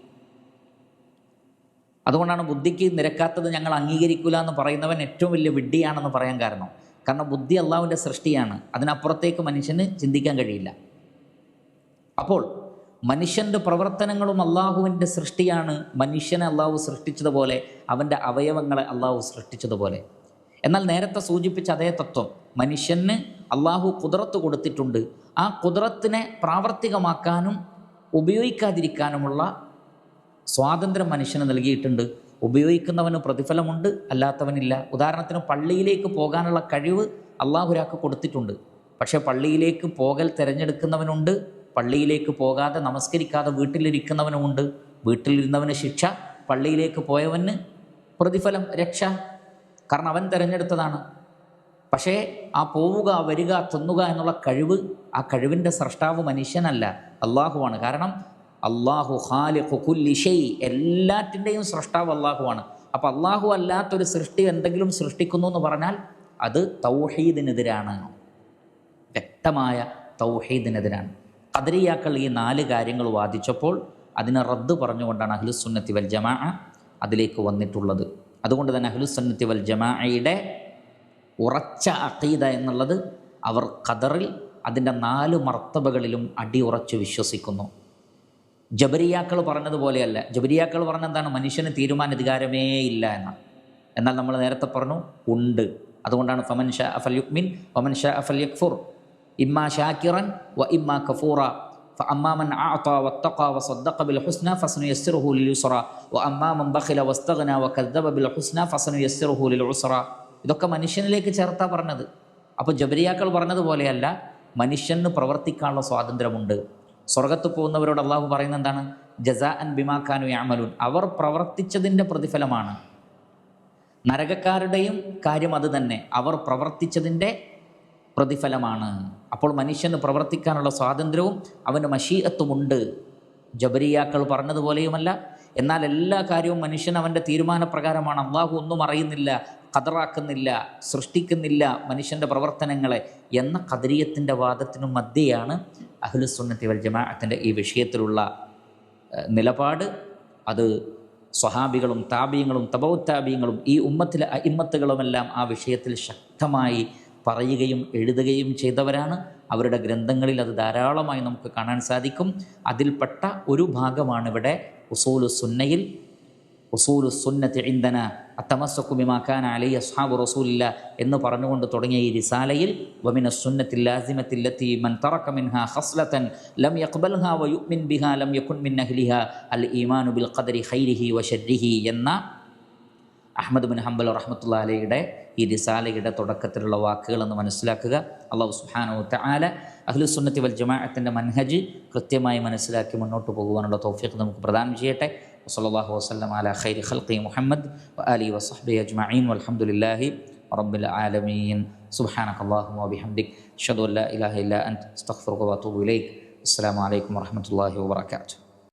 അതുകൊണ്ടാണ് ബുദ്ധിക്ക് നിരക്കാത്തത് ഞങ്ങൾ അംഗീകരിക്കില്ല എന്ന് പറയുന്നവൻ ഏറ്റവും വലിയ വിഡ്ഢിയാണെന്ന് പറയാൻ കാരണം ബുദ്ധി അള്ളാഹുവിൻ്റെ സൃഷ്ടിയാണ്. അതിനപ്പുറത്തേക്ക് മനുഷ്യന് ചിന്തിക്കാൻ കഴിയില്ല. അപ്പോൾ മനുഷ്യൻ്റെ പ്രവർത്തനങ്ങളും അള്ളാഹുവിൻ്റെ സൃഷ്ടിയാണ്. മനുഷ്യനെ അള്ളാഹു സൃഷ്ടിച്ചതുപോലെ അവൻ്റെ അവയവങ്ങളെ അള്ളാഹു സൃഷ്ടിച്ചതുപോലെ. എന്നാൽ നേരത്തെ സൂചിപ്പിച്ച അതേ തത്വം, മനുഷ്യന് അള്ളാഹു ഖുദ്റത്ത് കൊടുത്തിട്ടുണ്ട്. ആ ഖുദ്റത്തിനെ പ്രാവർത്തികമാക്കാനും ഉപയോഗിക്കാതിരിക്കാനുമുള്ള സ്വാതന്ത്ര്യം മനുഷ്യന് നൽകിയിട്ടുണ്ട്. ഉപയോഗിക്കുന്നവന് പ്രതിഫലമുണ്ട്, അല്ലാത്തവനില്ല. ഉദാഹരണത്തിന് പള്ളിയിലേക്ക് പോകാനുള്ള കഴിവ് അള്ളാഹു ഒരാൾക്ക് കൊടുത്തിട്ടുണ്ട്. പക്ഷേ പള്ളിയിലേക്ക് പോകൽ തിരഞ്ഞെടുക്കുന്നവനുണ്ട്, പള്ളിയിലേക്ക് പോകാതെ നമസ്കരിക്കാതെ വീട്ടിലിരിക്കുന്നവനുമുണ്ട്. വീട്ടിലിരുന്നവന് ശിക്ഷ, പള്ളിയിലേക്ക് പോയവന് പ്രതിഫലം, രക്ഷ. കാരണം അവൻ തിരഞ്ഞെടുത്തതാണ്. പക്ഷേ ആ പോവുക, വരിക, തിന്നുക എന്നുള്ള കഴിവ്, ആ കഴിവിൻ്റെ സൃഷ്ടാവ് മനുഷ്യനല്ല, അള്ളാഹുവാണ്. കാരണം അള്ളാഹു ഖാലിഖു കുല്ലി ഷൈ, എല്ലാറ്റിൻ്റെയും സൃഷ്ടാവ് അള്ളാഹുവാണ്. അപ്പോൾ അള്ളാഹു അല്ലാത്തൊരു സൃഷ്ടി എന്തെങ്കിലും സൃഷ്ടിക്കുന്നു എന്ന് പറഞ്ഞാൽ അത് തൗഹീദിനെതിരാണ്, വ്യക്തമായ തൗഹീദിനെതിരാണ്. ഖദരിയാക്കൾ ഈ 4 കാര്യങ്ങൾ വാദിച്ചപ്പോൾ അതിനെ റദ്ദ് പറഞ്ഞുകൊണ്ടാണ് അഹ്ലുസുന്നത്തി വൽ ജമാഅ അതിലേക്ക് വന്നിട്ടുള്ളത്. അതുകൊണ്ട് തന്നെ അഹ്ലുസുന്നത്തി വൽ ജമാഅയുടെ ഉറച്ച അഖീദ എന്നുള്ളത് അവർ ഖദറിൽ അതിൻ്റെ 4 മർത്തബകളിലും അടിയുറച്ച് വിശ്വസിക്കുന്നു. ജബരിയാക്കൾ പറഞ്ഞതുപോലെയല്ല. ജബരിയാക്കൾ പറഞ്ഞെന്താണ്? മനുഷ്യന് തീരുമാനാധികാരമേ ഇല്ല എന്നാണ്. എന്നാൽ നമ്മൾ നേരത്തെ പറഞ്ഞു ഉണ്ട്. അതുകൊണ്ടാണ് ഫമൻ ഷാ ഫൽയുക്മിൻ വമൻ ഷാ ഫൽയക്ഫുർ ഇമ്മാ ഷാക്കിറൻ വ ഇമ്മാ കഫൂറ ഫഅമ്മാ മൻ അഅത വത്തഖ വസദ്ദഖ ബിൽ ഹുസ്ന ഫസനുയസ്സിറുഹു ലിൽ യുസ്റ വഅമ്മാ മൻ ബഖില വസ്തഗ്ന വകദ്ദബ ബിൽ ഹുസ്ന ഫസനുയസ്സിറുഹു ലിൽ ഉസ്റ. ഇതൊക്കെ മനുഷ്യനിലേക്ക് ചേർത്താ പറഞ്ഞത്. അപ്പോൾ ജബരിയാക്കൾ പറഞ്ഞതുപോലെയല്ല, മനുഷ്യന് പ്രവർത്തിക്കാനുള്ള സ്വാതന്ത്ര്യമുണ്ട്. സ്വർഗത്ത് പോകുന്നവരോട് അള്ളാഹു പറയുന്നത് എന്താണ്? ജസാഅൻ ബിമാ കാനു യഅമലൂൻ, അവർ പ്രവർത്തിച്ചതിൻ്റെ പ്രതിഫലമാണ്. നരകക്കാരുടെയും കാര്യം അത് തന്നെ, അവർ പ്രവർത്തിച്ചതിൻ്റെ പ്രതിഫലമാണ്. അപ്പോൾ മനുഷ്യന് പ്രവർത്തിക്കാനുള്ള സ്വാതന്ത്ര്യവും അവന് മശീഅത്തുമുണ്ട്. ജബരിയാക്കൾ പറഞ്ഞതുപോലെയുമല്ല. എന്നാൽ എല്ലാ കാര്യവും മനുഷ്യൻ അവൻ്റെ തീരുമാനപ്രകാരമാണ്. അള്ളാഹു ഒന്നും അറിയുന്നില്ല, ഖദറാക്കുന്നില്ല, സൃഷ്ടിക്കുന്നില്ല മനുഷ്യൻ്റെ പ്രവർത്തനങ്ങളെ എന്ന ഖദരിയത്തിൻ്റെ വാദത്തിനും മധ്യയാണ് അഹ്ലുസുന്നത്തി വൽ ജമാഅത്തിൻ്റെ ഈ വിഷയത്തിലുള്ള നിലപാട്. അത് സ്വഹാബികളും താബിയങ്ങളും തബൗത്താബിയങ്ങളും ഈ ഉമ്മത്തിലെ അഇമ്മത്തുകളുമെല്ലാം ആ വിഷയത്തിൽ ശക്തമായി പറയുകയും എഴുതുകയും ചെയ്തവരാണ്. അവരുടെ ഗ്രന്ഥങ്ങളിൽ അത് ധാരാളമായി നമുക്ക് കാണാൻ സാധിക്കും. അതിൽപ്പെട്ട ഒരു ഭാഗമാണ് ഇവിടെ ഉസൂലു സുന്നയിൽ ഉസൂലു സുന്നത്തി ഇൻദന അത്തമസ്സക്കു ബിമാ കാന അലൈഹി അസ്ഹാബു റസൂലില്ലാ എന്ന് പറഞ്ഞുകൊണ്ട് തുടങ്ങിയ ഈ റിസാലയിൽ വമിന സുന്നത്തിൽ ലാസിമത്തിൽ ലത്തി മൻ തറക മിൻഹാ ഖസ്ലതൻ ലം യഖ്ബൽഹാ വയുമിൻ ബിഹാ ലം യകുൻ മിൻ അഹ്ലിഹാ അൽ ഈമാനു ബിൽ ഖദരി ഖൈരിഹി വശർരിഹി എന്ന അഹ്മദ് ബിൻ ഹംബൽ റഹ്മത്തുള്ളാഹി അലൈഹിയുടെ ഈ റിസാലയുടെ തുടക്കത്തിലുള്ള വാക്കുകളെന്ന് മനസ്സിലാക്കുക. അല്ലാഹു സുബ്ഹാനഹു വ തആല അഹ്ലുസുന്നത്തി വൽ ജമാഅത്തിൻ്റെ മൻഹജ് കൃത്യമായി മനസ്സിലാക്കി മുന്നോട്ട് പോകുവാനുള്ള തൗഫീഖ് നമുക്ക് പ്രദാനം ചെയ്യട്ടെ. വസല്ലല്ലാഹു വസല്ലം അലാ ഖൈരി ഖൽഖി മുഹമ്മദ് വആലിഹി വസഹ്ബിഹി അജ്മഈൻ വൽഹംദുലില്ലാഹി റബ്ബിൽ ആലമീൻ. സുബ്ഹാനകല്ലാഹുമ്മ വബിഹംദിക അഷ്ഹദു അൻ ലാ ഇലാഹ ഇല്ലാ അൻത അസ്തഗ്ഫിറുക വഅതൂബു ഇലൈക്. അസ്സലാമു അലൈക്കും വറഹ്മത്തുള്ളാഹി വബറകാതുഹു.